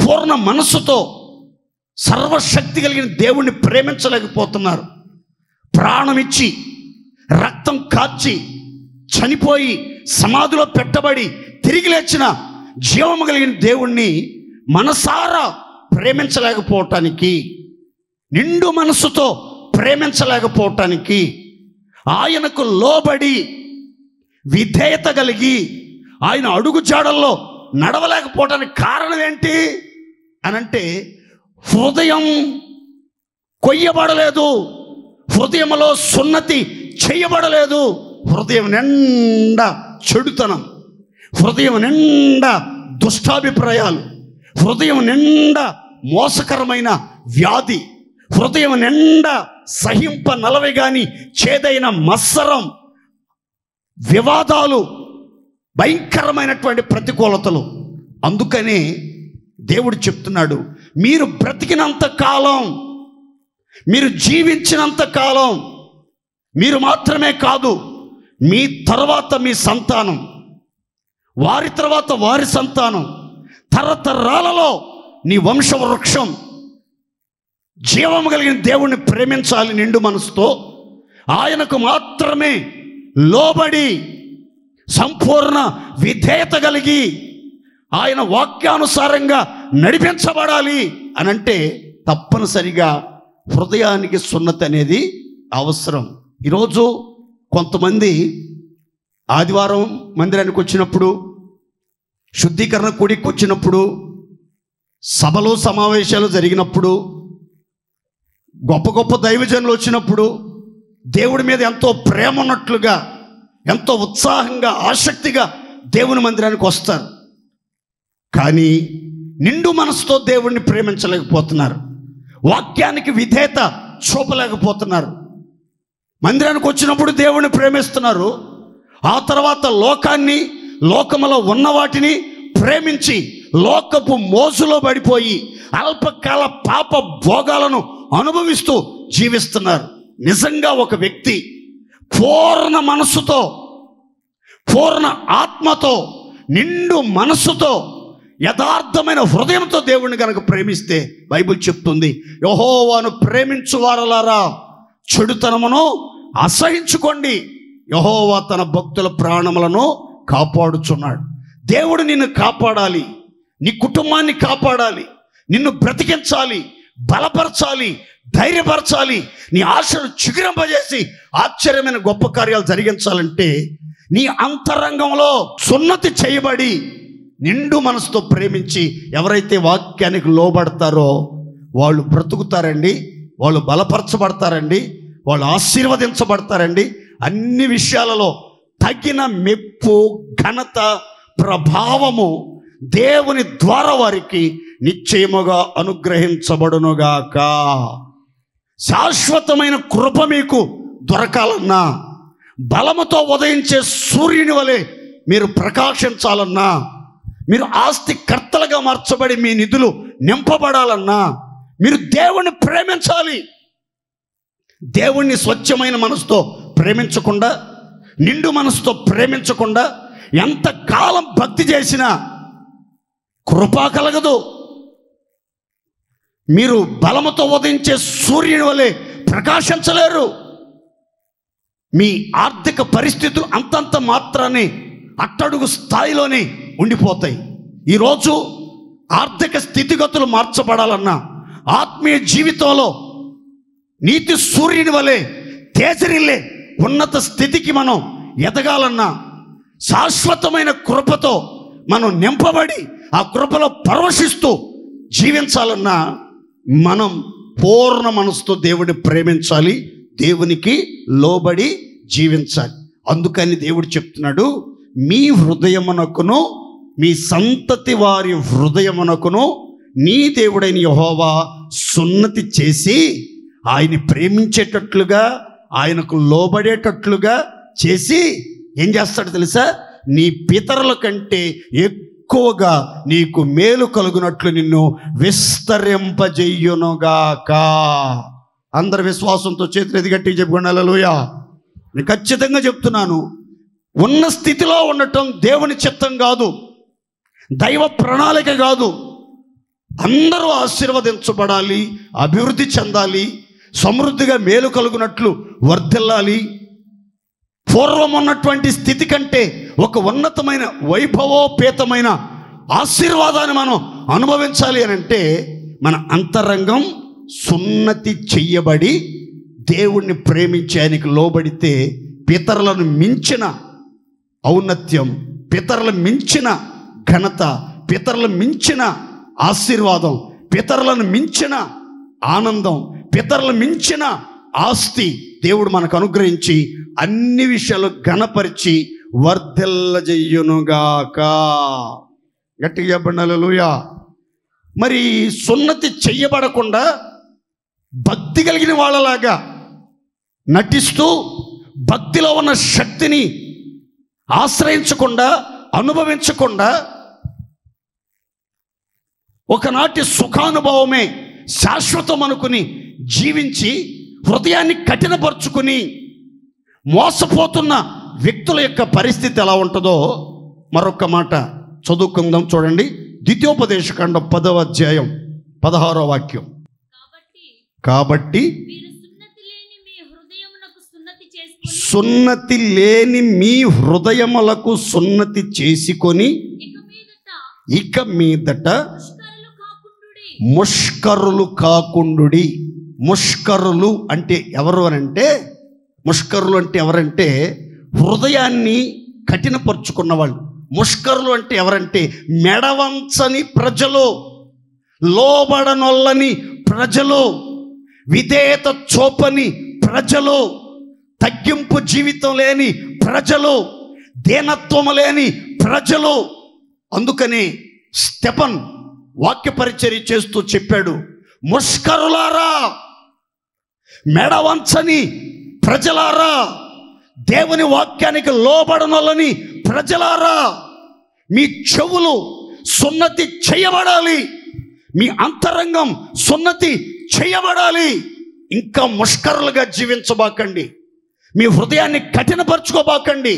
పూర్ణ మనస్సుతో సర్వశక్తి కలిగిన దేవుణ్ణి ప్రేమించలేకపోతున్నారు. ప్రాణమిచ్చి, రక్తం కార్చి, చనిపోయి సమాధిలో పెట్టబడి తిరిగి లేచిన జీవము కలిగిన దేవుణ్ణి మనసారా ప్రేమించలేకపోవటానికి, నిండు మనస్సుతో ప్రేమించలేకపోవటానికి, ఆయనకు లోబడి విధేయత కలిగి ఆయన అడుగు జాడల్లో నడవలేకపోవటానికి కారణం ఏంటి అనంటే, హృదయం కొయ్యబడలేదు, హృదయంలో సున్నతి చేయబడలేదు. హృదయం నిండా చెడుతనం, హృదయం నిండా దుష్టాభిప్రాయాలు, హృదయం నిండా మోసకరమైన వ్యాధి, హృదయం నిండా సహింప నలవి గాని చేదైన మత్సరం, వివాదాలు, భయంకరమైనటువంటి ప్రతికూలతలు. అందుకనే దేవుడు చెప్తున్నాడు, మీరు బ్రతికినంత కాలం, మీరు జీవించినంత కాలం, మీరు మాత్రమే కాదు, మీ తర్వాత మీ సంతానం, వారి తర్వాత వారి సంతానం, తరతరాలలో నీ వంశవృక్షం జీవము కలిగిన దేవుణ్ణి ప్రేమించాలి నిండు మనసుతో. ఆయనకు మాత్రమే లోబడి సంపూర్ణ విధేయత కలిగి ఆయన వాక్యానుసారంగా నడిపించబడాలి అనంటే తప్పనిసరిగా హృదయానికి సున్నతి అనేది అవసరం. ఈరోజు కొంతమంది ఆదివారం మందిరానికి వచ్చినప్పుడు, శుద్ధీకరణ కూడికి వచ్చినప్పుడు, సభలు సమావేశాలు జరిగినప్పుడు, గొప్ప గొప్ప దైవజనులు వచ్చినప్పుడు దేవుడి మీద ఎంతో ప్రేమ ఉన్నట్లుగా, ఎంతో ఉత్సాహంగా, ఆసక్తిగా దేవుని మందిరానికి వస్తారు. కానీ నిండు మనసుతో దేవుణ్ణి ప్రేమించలేకపోతున్నారు, వాక్యానికి విధేయత చూపలేకపోతున్నారు. మందిరానికి వచ్చినప్పుడు దేవుణ్ణి ప్రేమిస్తున్నారు, ఆ తర్వాత లోకాన్ని, లోకములో ఉన్న వాటిని ప్రేమించి లోకపు మోజులో పడిపోయి అల్పకాల పాప భోగాలను అనుభవిస్తూ జీవిస్తున్నారు. నిజంగా ఒక వ్యక్తి పూర్ణ మనస్సుతో, పూర్ణ ఆత్మతో, నిండు మనస్సుతో, యథార్థమైన హృదయంతో దేవుణ్ణి కనుక ప్రేమిస్తే బైబిల్ చెప్తుంది, యెహోవాను ప్రేమించు వారలారా చెడుతనమును అసహించుకోండి, యెహోవా తన భక్తుల ప్రాణములను కాపాడుచున్నాడు. దేవుడు నిన్ను కాపాడాలి, నీ కుటుంబాన్ని కాపాడాలి, నిన్ను బ్రతికించాలి, బలపరచాలి, ధైర్యపరచాలి, నీ ఆశలు చిగురింపజేసి ఆశ్చర్యమైన గొప్ప కార్యాలు జరిగించాలంటే నీ అంతరంగంలో సున్నతి చేయబడి నిండు మనసుతో ప్రేమించి ఎవరైతే వాక్యానికి లోబడతారో వాళ్ళు బ్రతుకుతారండి, వాళ్ళు బలపరచబడతారండి, వాళ్ళు ఆశీర్వదించబడతారండి. అన్ని విషయాలలో తగిన మెప్పు, ఘనత, ప్రభావము దేవుని ద్వారా వారికి నిశ్చయముగా అనుగ్రహించబడునుగాక. శాశ్వతమైన కృప మీకు దొరకాలన్నా, బలముతో ఉదయించే సూర్యుని వలె మీరు ప్రకాశించాలన్నా, మీరు ఆస్తి కర్తలుగా మార్చబడి మీ నిధులు నింపబడాలన్నా మీరు దేవుణ్ణి ప్రేమించాలి. దేవుణ్ణి స్వచ్ఛమైన మనసుతో ప్రేమించకుండా, నిండు మనసుతో ప్రేమించకుండా ఎంతకాలం భక్తి చేసినా కృప కలగదు. మీరు బలముతో ఉదయించే సూర్యుని వలె ప్రకాశించలేరు. మీ ఆర్థిక పరిస్థితులు అంతంత మాత్రాన్ని అట్టడుగు స్థాయిలోనే ఉండిపోతాయి. ఈరోజు ఆర్థిక స్థితిగతులు మార్చబడాలన్నా, ఆత్మీయ జీవితంలో నీతి సూర్యుని వలె తేజరిల్లే ఉన్నత స్థితికి మనం ఎదగాలన్నా, శాశ్వతమైన కృపతో మనం నింపబడి ఆ కృపలో పరవశిస్తూ జీవించాలన్నా మనం పూర్ణ మనసుతో దేవుడిని ప్రేమించాలి, దేవునికి లోబడి జీవించాలి. అందుకని దేవుడు చెప్తున్నాడు, మీ హృదయమునకును మీ సంతతి వారి హృదయమునకును నీ దేవుడైన యెహోవా సున్నతి చేసి ఆయన ప్రేమించేటట్లుగా, ఆయనకు లోబడేటట్లుగా చేసి ఏం చేస్తాడు తెలుసా? నీ పితరుల కంటే ఎక్కువగా నీకు మేలు కలుగునట్లు నిన్ను విస్తరింపజేయునుగాక. అందరి విశ్వాసంతో చేతులు గట్టిగా చెప్పుకోండి హల్లెలూయా. నేను ఖచ్చితంగా చెప్తున్నాను, ఉన్న స్థితిలో ఉండటం దేవుని చిత్తం కాదు, దైవ ప్రణాళిక కాదు. అందరూ ఆశీర్వదించబడాలి, అభివృద్ధి చెందాలి, సమృద్ధిగా మేలు కలుగునట్లు వర్ధిల్లాలి. పూర్వం ఉన్నటువంటి స్థితి కంటే ఒక ఉన్నతమైన వైభవోపేతమైన ఆశీర్వాదాన్ని మనం అనుభవించాలి అని అంటే మన అంతరంగం సున్నతి చెయ్యబడి దేవుణ్ణి ప్రేమించి ఆయనకి లోబడితే పితరులను మించిన ఔన్నత్యం, పితరులను మించిన ఘనత, పితరులను మించిన ఆశీర్వాదం, పితరులను మించిన ఆనందం, పితరులను మించిన ఆస్తి దేవుడు మనకు అనుగ్రహించి అన్ని విషయాలు ఘనపరిచి వర్ధిల్లజేయునుగాక. గట్టిగా చెప్పండి హల్లెలూయా. మరి సున్నతి చెయ్యబడకుండా భక్తి కలిగిన వాళ్ళలాగా నటిస్తూ భక్తిలో ఉన్న శక్తిని ఆశ్రయించకుండా, అనుభవించకుండా, ఒకనాటి సుఖానుభవమే శాశ్వతం అనుకుని జీవించి హృదయాన్ని కఠినపరుచుకుని మోసపోతున్న వ్యక్తుల యొక్క పరిస్థితి ఎలా ఉంటుందో మరొక మాట చదువుకుందాం. చూడండి, ద్వితీయోపదేశకాండం 10వ అధ్యాయం 16వ వాక్యం. కాబట్టి సున్నతి లేని మీ హృదయములకు సున్నతి చేసుకొని ఇక మీదట ముష్కరులు కాకుండుడి. ముష్కరులు అంటే ఎవరు అనంటే, ముష్కరులు అంటే ఎవరంటే హృదయాన్ని కఠినపరుచుకున్న వాళ్ళు. ముష్కరులు అంటే ఎవరంటే మెడవంచని ప్రజలు, లోబడనొల్లని ప్రజలు, విధేయత చూపని ప్రజలు, తగ్గింపు జీవితం లేని ప్రజలు, దీనత్వం లేని ప్రజలు. అందుకని స్టెఫన్ వాక్య పరిచర్య చేస్తూ చెప్పాడు, ముష్కరులారా, మెడవంచని ప్రజలారా, దేవుని వాక్యానికి లోబడనొల్లని ప్రజలారా, మీ చెవులు సున్నతి చేయబడాలి, మీ అంతరంగం సున్నతి చేయబడాలి. ఇంకా ముష్కరులుగా జీవించబాకండి, మీ హృదయాన్ని కఠినపరచుకోబాకండి.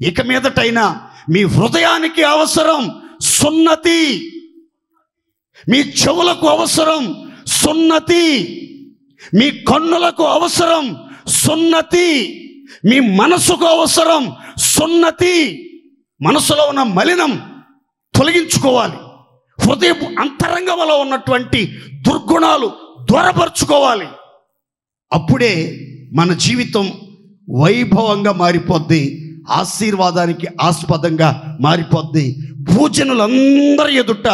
ఇక మీదటైనా మీ హృదయానికి అవసరం సున్నతి, మీ చెవులకు అవసరం సున్నతి, మీ కన్నులకు అవసరం సున్నతి, మీ మనసుకు అవసరం సున్నతి. మనసులో ఉన్న మలినం తొలగించుకోవాలి, హృదయ అంతరంగంలో ఉన్నటువంటి దుర్గుణాలు దూరపరుచుకోవాలి. అప్పుడే మన జీవితం వైభవంగా మారిపోద్ది, ఆశీర్వాదానికి ఆస్పదంగా మారిపోద్ది. భూజనులందరి ఎదుట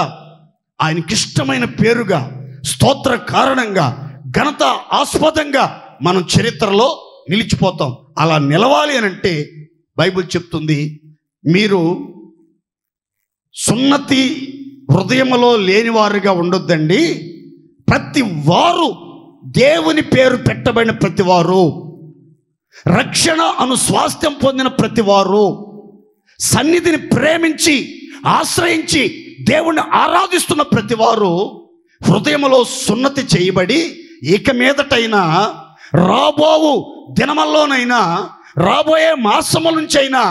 ఆయనకిష్టమైన పేరుగా, స్తోత్ర కారణంగా, ఘనత ఆస్పదంగా మనం చరిత్రలో నిలిచిపోతాం. అలా నిలవాలి అని అంటే బైబిల్ చెప్తుంది, మీరు సున్నతి హృదయములో లేనివారుగా ఉండొద్దండి. ప్రతి వారు, దేవుని పేరు పెట్టబడిన ప్రతివారు, రక్షణ అను స్వాస్థ్యం పొందిన ప్రతివారు, సన్నిధిని ప్రేమించి ఆశ్రయించి దేవుణ్ణి ఆరాధిస్తున్న ప్రతివారు హృదయములో సున్నతి చేయబడి ఇక మీదటైనా రాబోవు దినమల్లోనైనా రాబోయే మాసముల నుంచైనా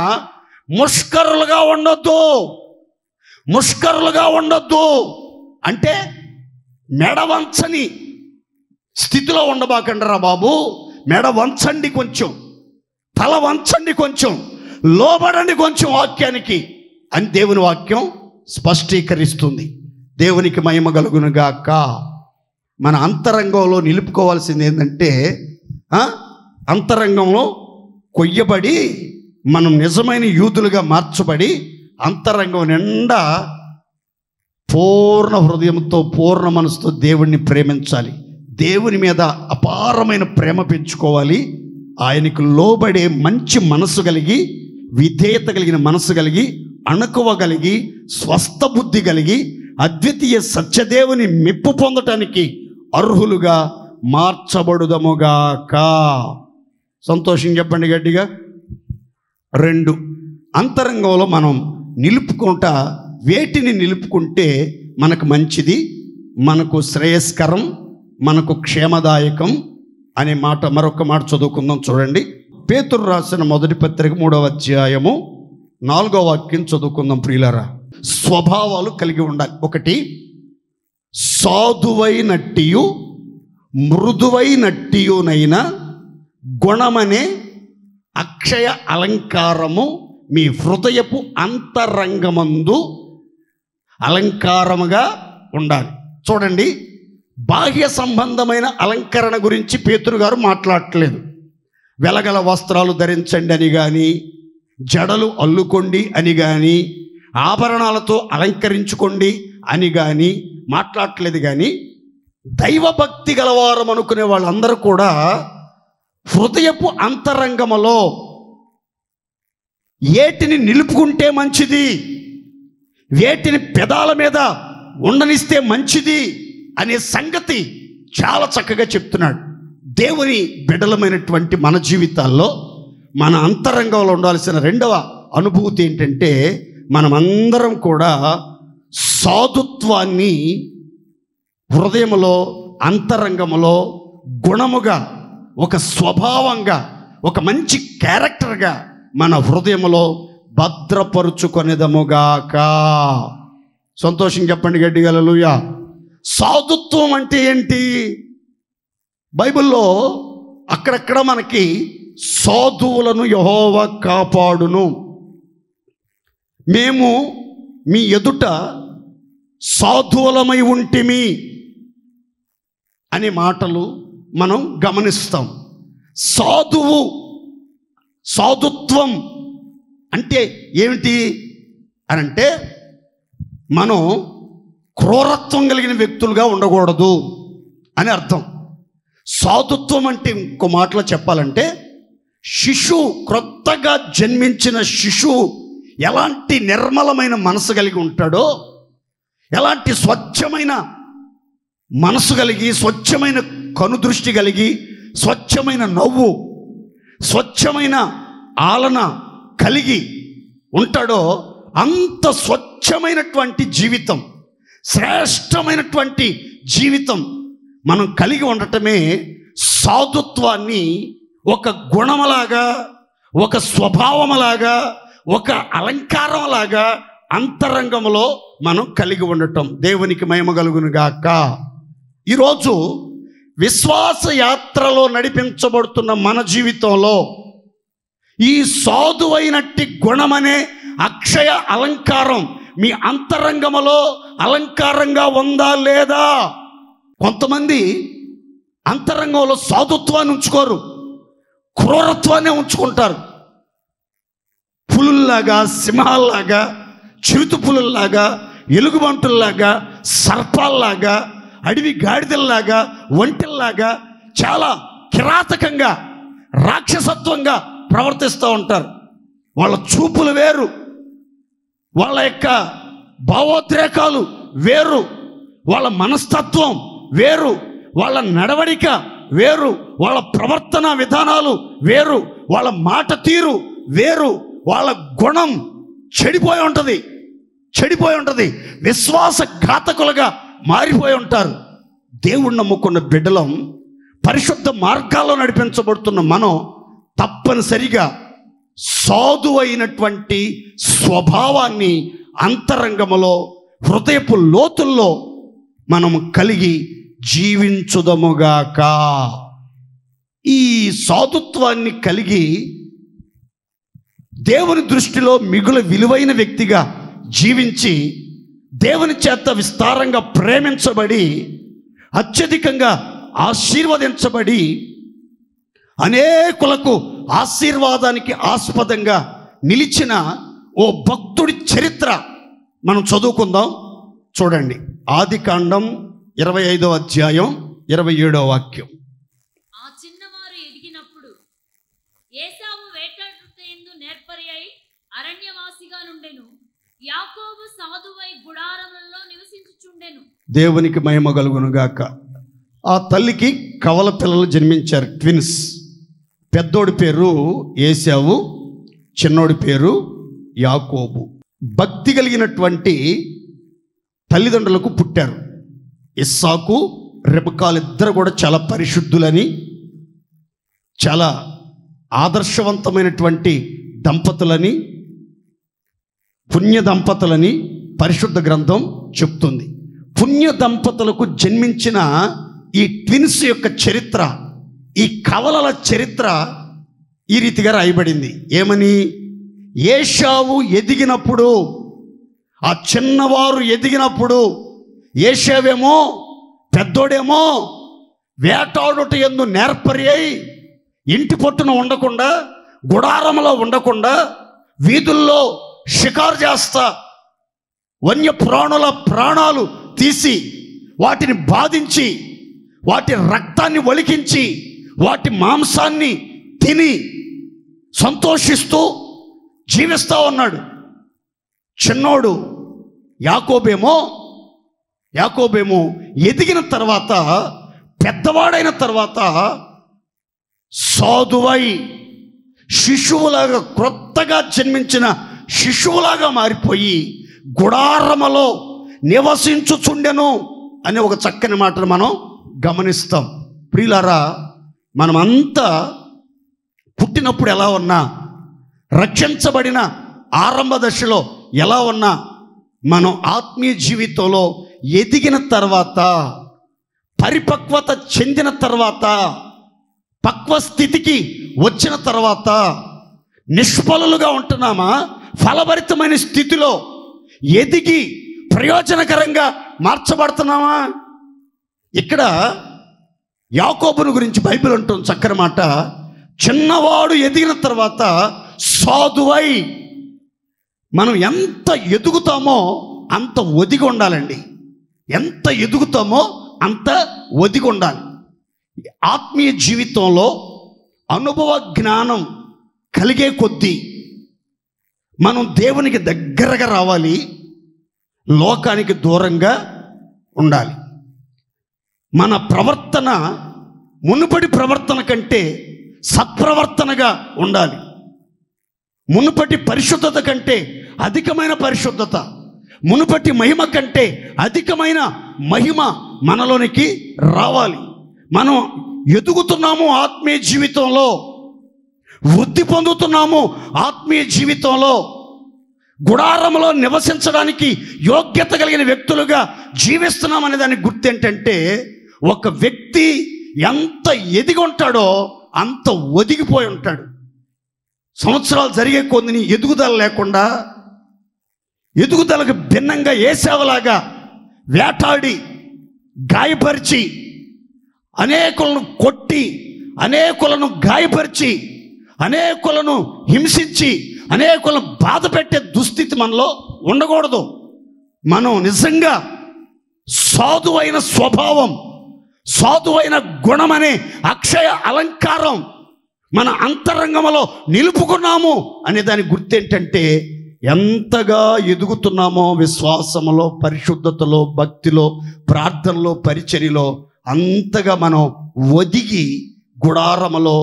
ముష్కరులుగా ఉండొద్దు. ముష్కరులుగా ఉండొద్దు అంటే మెడవంచని స్థితిలో ఉండబాకండి రా బాబు. మెడ వంచండి కొంచెం, తల వంచండి కొంచెం, లోబడండి కొంచెం వాక్యానికి అని దేవుని వాక్యం స్పష్టీకరిస్తుంది. దేవునికి మహిమ కలుగునుగాక. మన అంతరంగంలో నిలుపుకోవాల్సింది ఏంటంటే, అంతరంగంలో కొయ్యబడి మనం నిజమైన యూదులుగా మార్చబడి అంతరంగం నిండా పూర్ణ హృదయంతో పూర్ణ మనసుతో దేవుణ్ణి ప్రేమించాలి. దేవుని మీద అపారమైన ప్రేమ పెంచుకోవాలి. ఆయనకు లోబడే మంచి మనసు కలిగి, విధేయత కలిగిన మనసు కలిగి, అణకువ కలిగి, స్వస్థ బుద్ధి కలిగి, అద్వితీయ సత్యదేవుని మెప్పు పొందటానికి అర్హులుగా మార్చబడుదముగాక. సంతోషం చెప్పండి గట్టిగా. 2, అంతరంగంలో మనం నిలుపుకుంటా వేటిని నిలుపుకుంటే మనకు మంచిది, మనకు శ్రేయస్కరం, మనకు క్షేమదాయకం అనే మాట, మరొక మాట చదువుకుందాం. చూడండి, పేతురు రాసిన మొదటి పత్రిక 3వ అధ్యాయము 4వ వాక్యం చదువుకుందాం. ప్రియులారా, స్వభావాలు కలిగి ఉండాలి. 1, సాధువైనట్టియు మృదువైనట్టియునైన గుణమనే అక్షయ అలంకారము మీ హృదయపు అంతరంగమందు అలంకారముగా ఉండాలి. చూడండి, బాహ్య సంబంధమైన అలంకరణ గురించి పేతురు గారు మాట్లాడట్లేదు. వెలగల వస్త్రాలు ధరించండి అని కానీ, జడలు అల్లుకోండి అని కానీ, ఆభరణాలతో అలంకరించుకోండి అని కానీ మాట్లాడట్లేదు. కానీ దైవభక్తి గలవారం అనుకునే వాళ్ళందరూ కూడా హృదయపు అంతరంగములో ఏటిని నిలుపుకుంటే మంచిది, వేటిని పెదాల మీద ఉండనిస్తే మంచిది అనే సంగతి చాలా చక్కగా చెప్తున్నాడు. దేవుని బిడ్డలమైనటువంటి మన జీవితాల్లో మన అంతరంగంలో ఉండాల్సిన 2వ అనుభూతి ఏంటంటే, మనమందరం కూడా సాధుత్వాన్ని హృదయములో, అంతరంగములో గుణముగా, ఒక స్వభావంగా, ఒక మంచి క్యారెక్టర్గా మన హృదయములో భద్రపరుచుకొనేదముగాక. సంతోషం చెప్పండి గట్టిగా హల్లెలూయా. సాధుత్వం అంటే ఏంటి? బైబిల్లో అక్కడక్కడ మనకి సాధువులను యెహోవా కాపాడును, మేము మీ ఎదుట సాధువులమై ఉంటిమి అనే మాటలు మనం గమనిస్తాం. సాధుత్వం అంటే ఏమిటి అని అంటే, మనం క్రూరత్వం కలిగిన వ్యక్తులుగా ఉండకూడదు అని అర్థం. సాధుత్వం అంటే ఇంకో మాటలో చెప్పాలంటే, శిశువు, క్రొత్తగా జన్మించిన శిశువు ఎలాంటి నిర్మలమైన మనసు కలిగి ఉంటాడో, ఎలాంటి స్వచ్ఛమైన మనసు కలిగి, స్వచ్ఛమైన కనుదృష్టి కలిగి, స్వచ్ఛమైన నవ్వు, స్వచ్ఛమైన ఆలన కలిగి ఉంటాడో, అంత స్వచ్ఛమైనటువంటి జీవితం, శ్రేష్టమైనటువంటి జీవితం మనం కలిగి ఉండటమే సాధుత్వాన్ని ఒక గుణములాగా, ఒక స్వభావములాగా, ఒక అలంకారంలాగా అంతరంగంలో మనం కలిగి ఉండటం. దేవునికి మహిమ కలుగును గాక. ఈరోజు విశ్వాస యాత్రలో నడిపించబడుతున్న మన జీవితంలో ఈ సాధువైనట్టి గుణమనే అక్షయ అలంకారం మీ అంతరంగములో అలంకారంగా ఉందా లేదా? కొంతమంది అంతరంగంలో సాధుత్వాన్ని ఉంచుకోరు, క్రూరత్వాన్ని ఉంచుకుంటారు. పులుల్లాగా, సింహాల్లాగా, చిరుత పులుల్లాగా, ఎలుగుబంటుల్లాగా, సర్పాల్లాగా, అడవి గాడిదల్లాగా, ఒంటెల్లాగా చాలా కిరాతకంగా, రాక్షసత్వంగా ప్రవర్తిస్తూ ఉంటారు. వాళ్ళ చూపులు వేరు, వాళ్ళ యొక్క భావోద్రేకాలు వేరు, వాళ్ళ మనస్తత్వం వేరు, వాళ్ళ నడవడిక వేరు, వాళ్ళ ప్రవర్తన విధానాలు వేరు, వాళ్ళ మాట తీరు వేరు, వాళ్ళ గుణం చెడిపోయి ఉంటుంది, విశ్వాసఘాతకులుగా మారిపోయి ఉంటారు. దేవుణ్ణి నమ్ముకున్న బిడ్డలం, పరిశుద్ధ మార్గాల్లో నడిపించబడుతున్న మనం తప్పనిసరిగా సాధువైనటువంటి స్వభావాన్ని అంతరంగములో, హృదయపు లోతుల్లో మనం కలిగి జీవించుదముగాక. ఈ సాధుత్వాన్ని కలిగి దేవుని దృష్టిలో మిగులు విలువైన వ్యక్తిగా జీవించి, దేవుని చేత విస్తారంగా ప్రేమించబడి, అత్యధికంగా ఆశీర్వదించబడి, అనేకులకు ఆశీర్వాదానికి ఆస్పదంగా నిలిచిన ఓ భక్తుడి చరిత్ర మనం చదువుకుందాం. చూడండి, ఆదికాండం 25వ అధ్యాయం 27వ వాక్యం. ఆ చిన్నవారు ఎదిగినప్పుడు ఏశావు వేటాడుటయందు నేర్పరి అయి అరణ్యవాసిగా నుండెను. యాకోబు సాధువై గుడారములలో నివసించుచుండెను. దేవునికి మహిమ కలుగును గాక. ఆ తల్లికి కవల పిల్లలు జన్మించారు, ట్విన్స్. పెద్దోడి పేరు ఏశావు, చిన్నోడి పేరు యాకోబు. భక్తి కలిగినటువంటి తల్లిదండ్రులకు పుట్టారు. ఇస్సాకు, రెబెకాలు ఇద్దరు కూడా చాలా పరిశుద్ధులని, చాలా ఆదర్శవంతమైనటువంటి దంపతులని, పుణ్య దంపతులని పరిశుద్ధ గ్రంథం చెప్తుంది. పుణ్య దంపతులకు జన్మించిన ఈ ట్విన్స్ యొక్క చరిత్ర, ఈ కవలల చరిత్ర ఈ రీతిగా రాయబడింది. ఏమని? ఏశావు ఎదిగినప్పుడు, ఆ చిన్నవారు ఎదిగినప్పుడు, ఏశావేమో పెద్దోడేమో వేటాడుట యందు నేర్పరి అయి ఇంటి పొట్టున ఉండకుండా, గుడారంలో ఉండకుండా, వీధుల్లో షికారు చేస్తా వన్య ప్రాణుల ప్రాణాలు తీసి వాటిని బాధించి వాటి రక్తాన్ని ఒలికించి వాటి మాంసాన్ని తిని సంతోషిస్తూ జీవిస్తూ ఉన్నాడు. చిన్నోడు యాకోబేమో ఎదిగిన తర్వాత, పెద్దవాడైన తర్వాత సాధువై శిశువులాగా, క్రొత్తగా జన్మించిన శిశువులాగా మారిపోయి గుడారములో నివసించుచుండెను అనే ఒక చక్కని మాటను మనం గమనిస్తాం. ప్రియులారా, మనమంతా పుట్టినప్పుడు ఎలా ఉన్నా, రక్షించబడిన ఆరంభ దశలో ఎలా ఉన్నా, మనం ఆత్మీయ జీవితంలో ఎదిగిన తర్వాత, పరిపక్వత చెందిన తర్వాత, పక్వ స్థితికి వచ్చిన తర్వాత నిష్ఫలులుగా ఉంటున్నామా, ఫలభరితమైన స్థితిలో ఎదిగి ప్రయోజనకరంగా మార్చబడుతున్నామా? ఇక్కడ యాకోబును గురించి బైబిల్ అంటుంది చక్కని మాట. చిన్నవాడు ఎదిగిన తర్వాత సాధువై. మనం ఎంత ఎదుగుతామో అంత ఒదిగి ఉండాలండి. ఎంత ఎదుగుతామో అంత ఒదిగి ఉండాలి. ఆత్మీయ జీవితంలో అనుభవ జ్ఞానం కలిగే కొద్దీ మనం దేవునికి దగ్గరగా రావాలి, లోకానికి దూరంగా ఉండాలి. మన ప్రవర్తన మునుపటి ప్రవర్తన కంటే సత్ప్రవర్తనగా ఉండాలి. మునుపటి పరిశుద్ధత కంటే అధికమైన పరిశుద్ధత, మునుపటి మహిమ కంటే అధికమైన మహిమ మనలోనికి రావాలి. మనం ఎదుగుతున్నాము ఆత్మీయ జీవితంలో, వృద్ధి పొందుతున్నాము ఆత్మీయ జీవితంలో, గుడారంలో నివసించడానికి యోగ్యత కలిగిన వ్యక్తులుగా జీవిస్తున్నామనే దానికి గుర్తు ఏంటంటే, ఒక వ్యక్తి ఎంత ఎదిగి ఉంటాడో అంత ఒదిగిపోయి ఉంటాడు. సంవత్సరాలు జరిగే కొద్ది ఎదుగుదల లేకుండా, ఎదుగుదలకు భిన్నంగా ఏశావులాగా వేటాడి, గాయపరిచి, అనేకులను కొట్టి, అనేకులను గాయపరిచి, అనేకులను హింసించి, అనేకులను బాధ పెట్టే దుస్థితి మనలో ఉండకూడదు. మనం నిజంగా సాధువైన స్వభావం, సాధువైన గుణం అనే అక్షయ అలంకారం మన అంతరంగంలో నిలుపుకున్నాము అనే దాని గుర్తేంటంటే, ఎంతగా ఎదుగుతున్నామో విశ్వాసములో, పరిశుద్ధతలో, భక్తిలో, ప్రార్థనలో, పరిచర్యలో, అంతగా మనం ఒదిగి గుడారములో,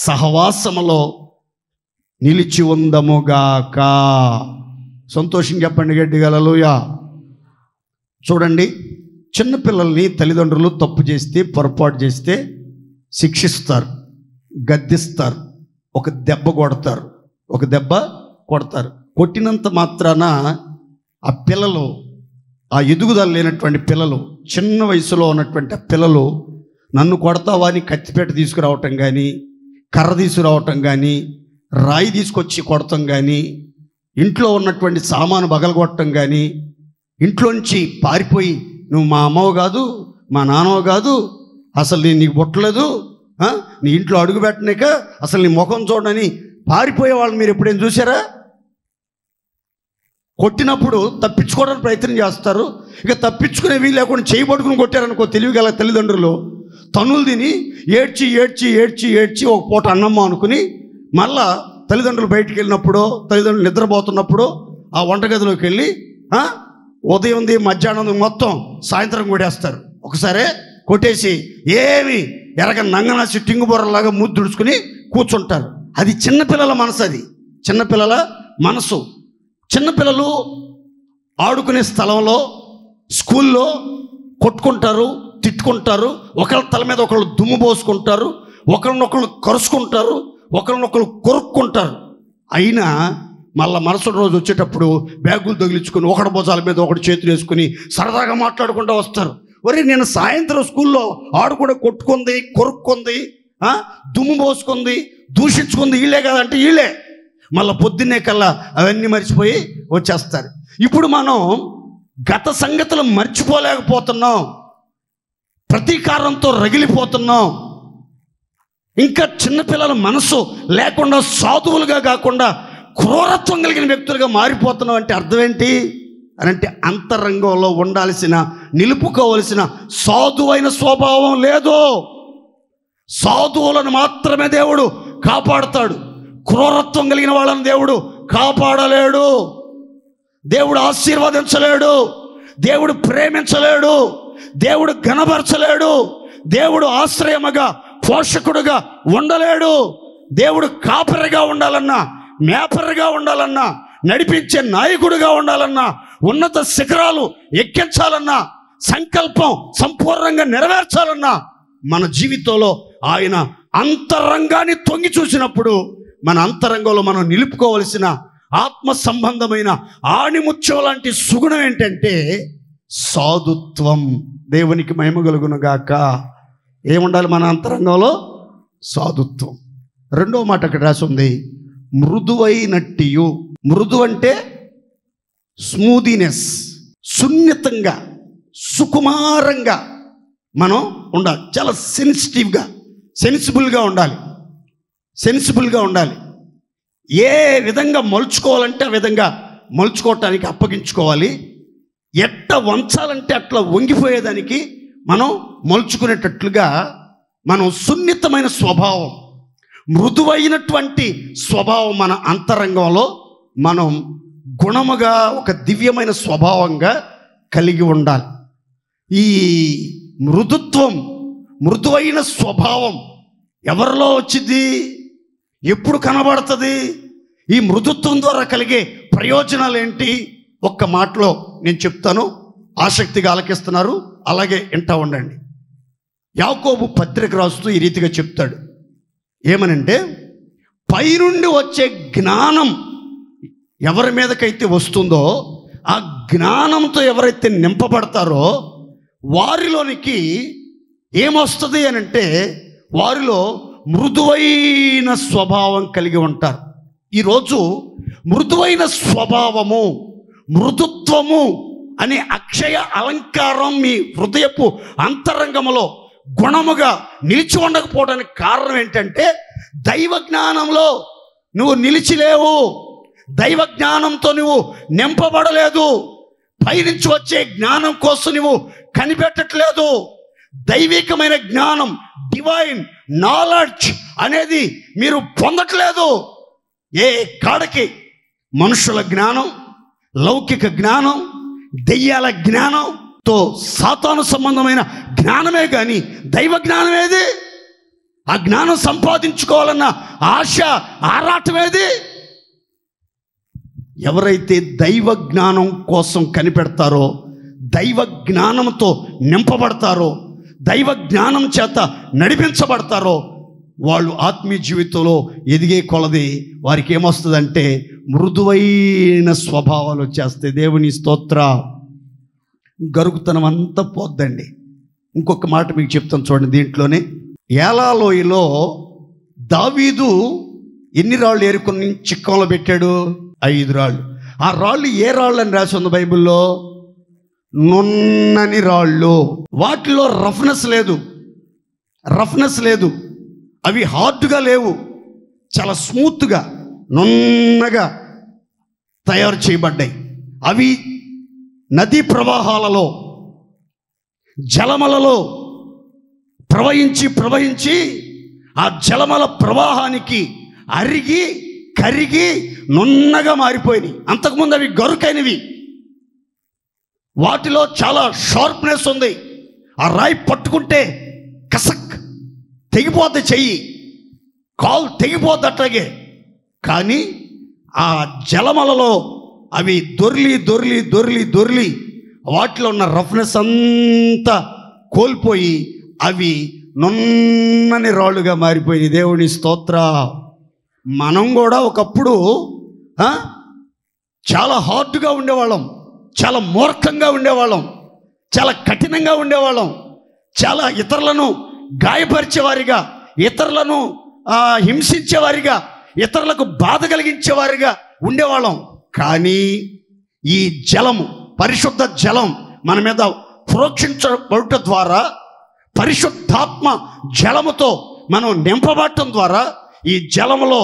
సహవాసములో నిలిచి ఉందముగాక. సంతోషం చెప్పండి గట్టిగా హల్లెలూయా. చూడండి, చిన్నపిల్లల్ని తల్లిదండ్రులు తప్పు చేస్తే, పొరపాటు చేస్తే శిక్షిస్తారు, గద్దిస్తారు, ఒక దెబ్బ కొడతారు, ఒక దెబ్బ కొడతారు. కొట్టినంత మాత్రాన ఆ పిల్లలు, ఆ ఎదుగుదల లేనటువంటి పిల్లలు, చిన్న వయసులో ఉన్నటువంటి ఆ పిల్లలు నన్ను కొడతావా అని కత్తిపేట తీసుకురావటం కానీ, కర్ర తీసుకురావటం కానీ, రాయి తీసుకొచ్చి కొడటం కానీ, ఇంట్లో ఉన్నటువంటి సామాను బగలగొట్టడం కానీ, ఇంట్లోంచి పారిపోయి నువ్వు మా అమ్మవు కాదు, మా నాన్నవు కాదు, అసలు నేను నీకు పుట్టలేదు, నీ ఇంట్లో అడుగు పెట్టనిక అసలు నీ ముఖం చూడని పారిపోయే వాళ్ళని మీరు ఎప్పుడైనా చూసారా? కొట్టినప్పుడు తప్పించుకోవడానికి ప్రయత్నం చేస్తారు. ఇక తప్పించుకునే వీలు లేకుండా చేయి పట్టుకుని కొట్టారనుకో, తెలివిగల తల్లిదండ్రులు తన్నులు తిని ఏడ్చి ఏడ్చి ఏడ్చి ఏడ్చి ఒక పూట అన్నమ్మ అనుకుని మళ్ళా తల్లిదండ్రులు బయటికి వెళ్ళినప్పుడు, తల్లిదండ్రులు నిద్రపోతున్నప్పుడు ఆ వంటగదిలోకి వెళ్ళి ఉదయం మధ్యాహ్నం మొత్తం సాయంత్రం కొట్టేస్తారు. ఒకసారి కొట్టేసి ఏమి ఎరగ నంగనాసి టింగు బొర్రలాగా ముద్దుడుచుకుని కూర్చుంటారు. అది చిన్నపిల్లల మనసు, అది చిన్నపిల్లల మనసు. చిన్నపిల్లలు ఆడుకునే స్థలంలో, స్కూల్లో కొట్టుకుంటారు, తిట్టుకుంటారు, ఒకళ్ళ తల మీద ఒకళ్ళు దుమ్ము పోసుకుంటారు, ఒకరినొకళ్ళు కరుచుకుంటారు, ఒకరినొకళ్ళు కొరుక్కుంటారు. అయినా మళ్ళీ మరుసటి రోజు వచ్చేటప్పుడు బ్యాగులు తగిలించుకుని ఒకటి భుజాల మీద ఒకటి చేతులు వేసుకుని సరదాగా మాట్లాడుకుంటూ వస్తారు. ఒరే, నేను సాయంత్రం స్కూల్లో ఆడుకుంటే కొట్టుకుంది, కొరుక్కుంది, దుమ్ము పోసుకుంది, దూషించుకుంది వీళ్ళే కదంటే వీళ్ళే. మళ్ళీ పొద్దున్నే కల్లా అవన్నీ మర్చిపోయి వచ్చేస్తారు. ఇప్పుడు మనం గత సంగతులు మర్చిపోలేకపోతున్నాం, ప్రతీకారంతో రగిలిపోతున్నాం. ఇంకా చిన్నపిల్లల మనసు లేకుండా సాధువులుగా కాకుండా క్రూరత్వం కలిగిన వ్యక్తులుగా మారిపోతున్నాం. అంటే అర్థం ఏంటి అని అంటే అంతరంగంలో ఉండాల్సిన, నిలుపుకోవలసిన సాధువైన స్వభావం లేదు. సాధువులను మాత్రమే దేవుడు కాపాడుతాడు. క్రూరత్వం కలిగిన వాళ్ళని దేవుడు కాపాడలేడు, దేవుడు ఆశీర్వదించలేడు, దేవుడు ప్రేమించలేడు, దేవుడు ఘనపరచలేడు, దేవుడు ఆశ్రయముగా పోషకుడుగా ఉండలేడు. దేవుడు కాపరిగా ఉండాలన్నా, మేపరిగా ఉండాలన్నా, నడిపించే నాయకుడిగా ఉండాలన్నా, ఉన్నత శిఖరాలు ఎక్కించాలన్నా, సంకల్పం సంపూర్ణంగా నెరవేర్చాలన్నా మన జీవితంలో ఆయన అంతరంగాన్ని తొంగి చూసినప్పుడు మన అంతరంగంలో మనం నిలుపుకోవలసిన ఆత్మ సంబంధమైన ఆణిముత్యం లాంటి సుగుణం ఏంటంటే సాధుత్వం. దేవునికి మహిమ కలుగును గాక. ఏముండాలి మన అంతరంగంలో? సాధుత్వం. రెండో మాట అక్కడ రాసి ఉంది, మృదువైనట్టియు. మృదు అంటే స్మూదీనెస్, సున్నితంగా, సుకుమారంగా మనం ఉండాలి. చాలా సెన్సిటివ్గా, సెన్సిబుల్గా ఉండాలి. సెన్సిబుల్గా ఉండాలి. ఏ విధంగా మలుచుకోవాలంటే ఆ విధంగా మలుచుకోవటానికి అప్పగించుకోవాలి. ఎట్ట వంచాలంటే అట్లా వంగిపోయేదానికి మనం మలుచుకునేటట్లుగా మనం సున్నితమైన స్వభావం, మృదువైనటువంటి స్వభావం మన అంతరంగంలో మనం గుణముగా ఒక దివ్యమైన స్వభావంగా కలిగి ఉండాలి. ఈ మృదుత్వం, మృదువైన స్వభావం ఎవరిలో వచ్చింది? ఎప్పుడు కనబడుతుంది? ఈ మృదుత్వం ద్వారా కలిగే ప్రయోజనాలు ఏంటి? ఒక్క మాటలో నేను చెప్తాను, ఆసక్తిగా ఆలకిస్తున్నారు, అలాగే వింటా ఉండండి. యాకోబు పత్రిక రాస్తూ ఈ రీతిగా చెప్తాడు. ఏమనంటే, పైనుండి వచ్చే జ్ఞానం ఎవరి మీదకైతే వస్తుందో, ఆ జ్ఞానంతో ఎవరైతే నింపబడతారో వారిలోనికి ఏమొస్తుంది అని అంటే వారిలో మృదువైన స్వభావం కలిగి ఉంటారు. ఈరోజు మృదువైన స్వభావము, మృదుత్వము అనే అక్షయ అలంకారం మీ హృదయపు అంతరంగములో గుణముగా నిలిచి ఉండకపోవడానికి కారణం ఏంటంటే దైవ జ్ఞానంలో నువ్వు నిలిచిలేవు, దైవ జ్ఞానంతో నువ్వు నింపబడలేదు, పైనుంచి వచ్చే జ్ఞానం కోసం నువ్వు కనిపెట్టట్లేదు. దైవికమైన జ్ఞానం, డివైన్ నాలెడ్జ్ అనేది మీరు పొందట్లేదు. ఏ కాడకి మనుషుల జ్ఞానం, లౌకిక జ్ఞానం, దెయ్యాల జ్ఞానంతో సాతాను సంబంధమైన జ్ఞానమే కానీ దైవ జ్ఞానం ఏది? ఆ జ్ఞానం సంపాదించుకోవాలన్న ఆశ, ఆరాటం ఏది? ఎవరైతే దైవ జ్ఞానం కోసం కనిపెడతారో, దైవ జ్ఞానంతో నింపబడతారో, దైవ జ్ఞానం చేత నడిపించబడతారో వాళ్ళు ఆత్మీయ జీవితంలో ఎదిగే కొలది వారికి ఏమొస్తుందంటే మృదువైన స్వభావాలు వచ్చేస్తాయి. దేవుని స్తోత్ర. గరుగుతనం అంతా పోద్దండి. ఇంకొక మాట మీకు చెప్తాను చూడండి. దీంట్లోనే ఏలాలోయలో దావీదు ఎన్ని రాళ్ళు ఏరుకొని చిక్కంలో పెట్టాడు? 5 రాళ్ళు. ఆ రాళ్ళు ఏ రాళ్ళు అని రాసి ఉంది బైబిల్లో? నున్నని రాళ్ళు. వాటిలో రఫ్నెస్ లేదు, రఫ్నెస్ లేదు. అవి హార్డ్గా లేవు, చాలా స్మూత్గా నున్నగా తయారు చేయబడ్డాయి. అవి నదీ ప్రవాహాలలో, జలమలలో ప్రవహించి ఆ జలమల ప్రవాహానికి అరిగి కరిగి నున్నగా మారిపోయినాయి. అంతకుముందు అవి గరుకైనవి, వాటిలో చాలా షార్ప్నెస్ ఉంది. ఆ రాయి పట్టుకుంటే కసక్ తెగిపోద్ది, చెయ్యి కాలు తెగిపోద్ది అట్లాగే. కానీ ఆ జలమలలో అవి దొర్లి వాటిలో ఉన్న రఫ్నెస్ అంతా కోల్పోయి అవి నున్నని రాళ్ళుగా మారిపోయింది. దేవుని స్తోత్ర. మనం కూడా ఒకప్పుడు చాలా హార్డ్గా ఉండేవాళ్ళం, చాలా మూర్ఖంగా ఉండేవాళ్ళం, చాలా కఠినంగా ఉండేవాళ్ళం, చాలా ఇతరులను గాయపరిచేవారిగా, ఇతరులను హింసించేవారిగా, ఇతరులకు బాధ కలిగించేవారిగా ఉండేవాళ్ళం. కానీ ఈ జలము, పరిశుద్ధ జలం మన మీద ప్రోక్షించబడుట ద్వారా, పరిశుద్ధాత్మ జలముతో మనం నింపబడటం ద్వారా, ఈ జలములో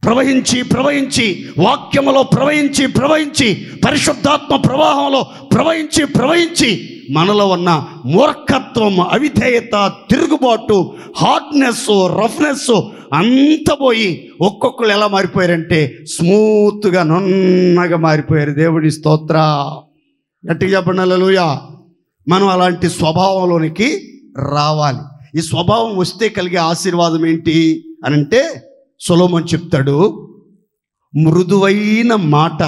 ప్రవహించి వాక్యములో ప్రవహించి పరిశుద్ధాత్మ ప్రవాహంలో ప్రవహించి మనలో ఉన్న మూర్ఖత్వం, అవిధేయత, తిరుగుబాటు, హార్డ్నెస్, రఫ్నెస్ అంతా పోయి ఒక్కొక్కరు ఎలా మారిపోయారంటే స్మూత్గా నున్నగా మారిపోయారు. దేవుడి స్తోత్ర. గట్టిగా చెప్పండి హల్లెలూయా. మనం అలాంటి స్వభావంలోనికి రావాలి. ఈ స్వభావం వస్తే కలిగే ఆశీర్వాదం ఏంటి అని అంటే సొలొమోను చెప్తాడు, మృదువైన మాట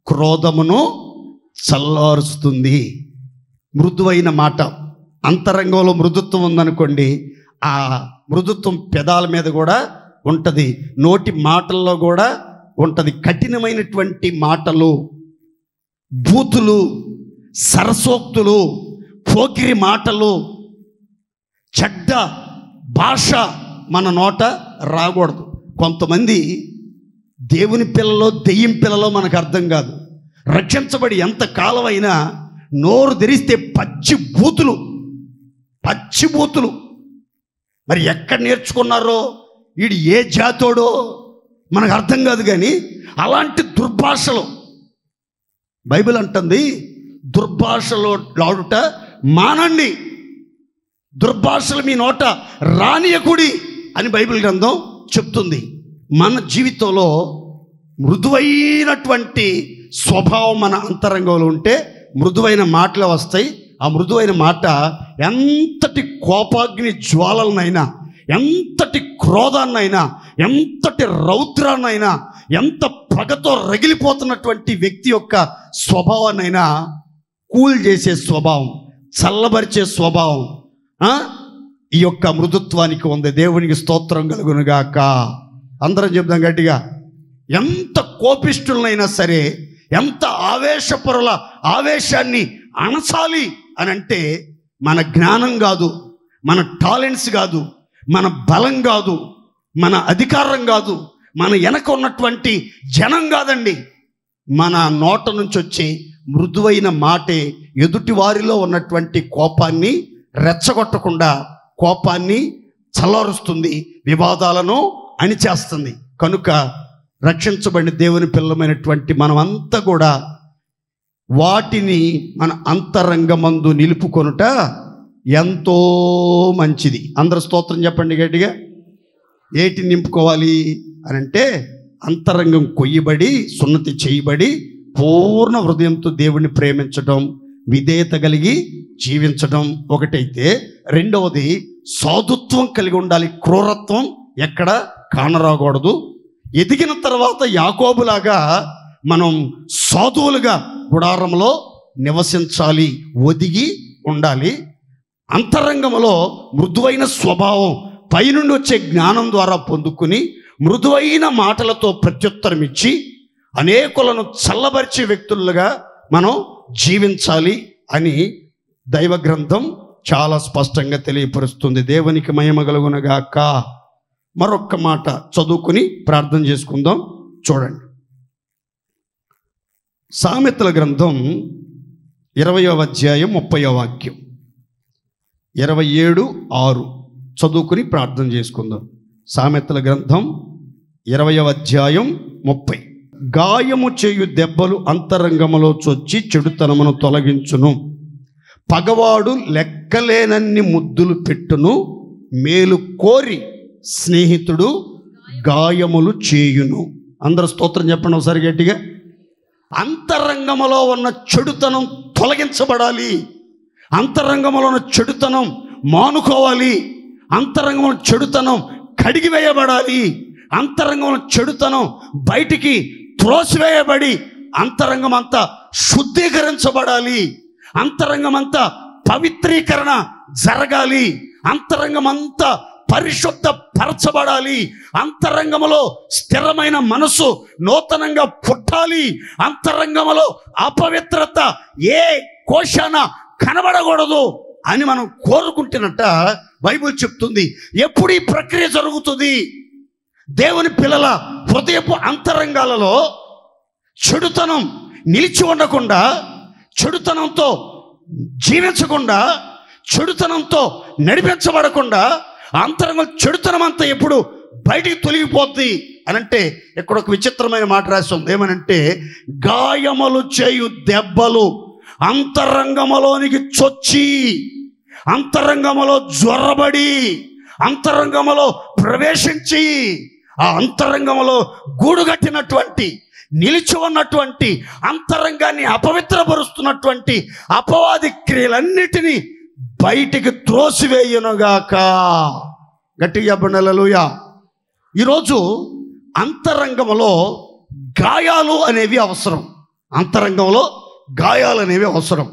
క్రోధమును చల్లారుస్తుంది. మృదువైన మాట, అంతరంగంలో మృదుత్వం ఉందనుకోండి, ఆ మృదుత్వం పెదాల మీద కూడా ఉంటుంది, నోటి మాటల్లో కూడా ఉంటుంది. కఠినమైనటువంటి మాటలు, బూతులు, సరసోక్తులు, పోకిరి మాటలు, చెడ్డ భాష మన నోట రాకూడదు. కొంతమంది దేవుని పిల్లలో, దెయ్యం పిల్లలో మనకు అర్థం కాదు. రక్షించబడి ఎంత కాలమైనా నోరు తెరిస్తే పచ్చి బూతులు. మరి ఎక్కడ నేర్చుకున్నారో, వీడు ఏ జాతోడో మనకు అర్థం కాదు. కానీ అలాంటి దుర్భాషలు, బైబిల్ అంటుంది దుర్భాషలో లాడుట మానండి, దుర్భాషలు మీ నోట రానియకుడి అని బైబిల్ గ్రంథం చెప్తుంది. మన జీవితంలో మృదువైనటువంటి స్వభావం మన అంతరంగంలో ఉంటే మృదువైన మాటలు వస్తాయి. ఆ మృదువైన మాట ఎంతటి కోపాగ్ని జ్వాలలనైనా, ఎంతటి క్రోధాన్నైనా, ఎంతటి రౌద్రాన్నైనా, ఎంత పగతో రగిలిపోతున్నటువంటి వ్యక్తి యొక్క స్వభావాన్నైనా కూల్ చేసే స్వభావం, చల్లబరిచే స్వభావం ఈ యొక్క మృదుత్వానికి ఉంది. దేవునికి స్తోత్రం కలుగునుగాక. అందరం చెప్దాం గట్టిగా. ఎంత కోపిష్ఠులనైనా సరే, ఎంత ఆవేశపరుల ఆవేశాన్ని అణచాలి అని అంటే మన జ్ఞానం కాదు, మన టాలెంట్స్ కాదు, మన బలం కాదు, మన అధికారం కాదు, మన వెనక ఉన్నటువంటి జనం కాదండి. మన నోట నుంచి వచ్చే మృదువైన మాటే ఎదుటి వారిలో ఉన్నటువంటి కోపాన్ని రెచ్చగొట్టకుండా కోపాన్ని చల్లారుస్తుంది, వివాదాలను అణిచేస్తుంది. కనుక రక్షించబడిన దేవుని పిల్లమైనటువంటి మనమంతా కూడా వాటిని మన అంతరంగమందు నిలుపుకొనుట ఎంతో మంచిది. అందరూ స్తోత్రం చెప్పండి గట్టిగా. ఏటిని నింపుకోవాలి అని అంటే అంతరంగం కొయ్యబడి, సున్నతి చేయబడి, పూర్ణ హృదయంతో దేవుణ్ణి ప్రేమించడం, విధేయత కలిగి జీవించడం ఒకటైతే, రెండవది సాధుత్వం కలిగి ఉండాలి. క్రూరత్వం ఎక్కడ కానరాకూడదు. ఎదిగిన తర్వాత యాకోబులాగా మనం సాధువులుగా గుడారంలో నివసించాలి, ఒదిగి ఉండాలి. అంతరంగంలో మృదువైన స్వభావం పైనుండి వచ్చే జ్ఞానం ద్వారా పొందుకుని మృదువైన మాటలతో ప్రత్యుత్తరం ఇచ్చి అనేకులను చల్లబరిచే వ్యక్తులుగా మనం జీవించాలి అని దైవ గ్రంథం చాలా స్పష్టంగా తెలియపరుస్తుంది. దేవునికి మహిమ కలుగునుగాక. మరొక్క మాట చదువుకుని ప్రార్థన చేసుకుందాం. చూడండి, సామెతల గ్రంథం 20వ అధ్యాయం 30వ వాక్యం, 27:6. చదువుకుని ప్రార్థన చేసుకుందాం. సామెతల గ్రంథం 20వ అధ్యాయం 30. గాయము చేయు దెబ్బలు అంతరంగములో చొచ్చి చెడుతనమును తొలగించును. పగవాడు లెక్కలేనన్ని ముద్దులు పెట్టును. మేలు కోరి స్నేహితుడు గాయములు చేయును. అందరూ స్తోత్రం చెప్పండి ఒకసారి గట్టిగా. అంతరంగములో ఉన్న చెడుతనం తొలగించబడాలి. అంతరంగంలో ఉన్న చెడుతనం మానుకోవాలి. అంతరంగంలో చెడుతనం కడిగివేయబడాలి. అంతరంగంలో చెడుతనం బయటికి త్రోసివేయబడి అంతరంగం అంతా శుద్ధీకరించబడాలి. అంతరంగం అంతా పవిత్రీకరణ జరగాలి. అంతరంగం అంతా పరిశుద్ధ పరచబడాలి. అంతరంగములో స్థిరమైన మనసు నూతనంగా పుట్టాలి. అంతరంగములో అపవిత్రత ఏ కోశాన కనబడకూడదు అని మనం కోరుకుంటున్నట్ట బైబిల్ చెప్తుంది. ఎప్పుడు ఈ ప్రక్రియ జరుగుతుంది? దేవుని పిల్లల హృదయపు అంతరంగాలలో చెడుతనం నిలిచి ఉండకుండా, చెడుతనంతో జీవించకుండా, చెడుతనంతో నడిపించబడకుండా అంతరంగం చెడుతనం అంతా ఎప్పుడు బయటికి తొలగిపోద్ది అని అంటే ఇక్కడ ఒక విచిత్రమైన మాట రాసి ఉంది. ఏమనంటే, గాయములు చేయు దెబ్బలు అంతరంగములోనికి చొచ్చి, అంతరంగములో జ్వరబడి, అంతరంగములో ప్రవేశించి, ఆ అంతరంగములో గూడుగట్టినటువంటి, నిలిచి ఉన్నటువంటి, అంతరంగాన్ని అపవిత్రపరుస్తున్నటువంటి అపవాది క్రియలన్నిటినీ బయటికి త్రోసివేయునుగాక. గట్టిగా చెప్పండి హల్లెలూయా. ఈరోజు అంతరంగంలో గాయాలు అనేవి అవసరం. అంతరంగంలో గాయాలు అనేవి అవసరం.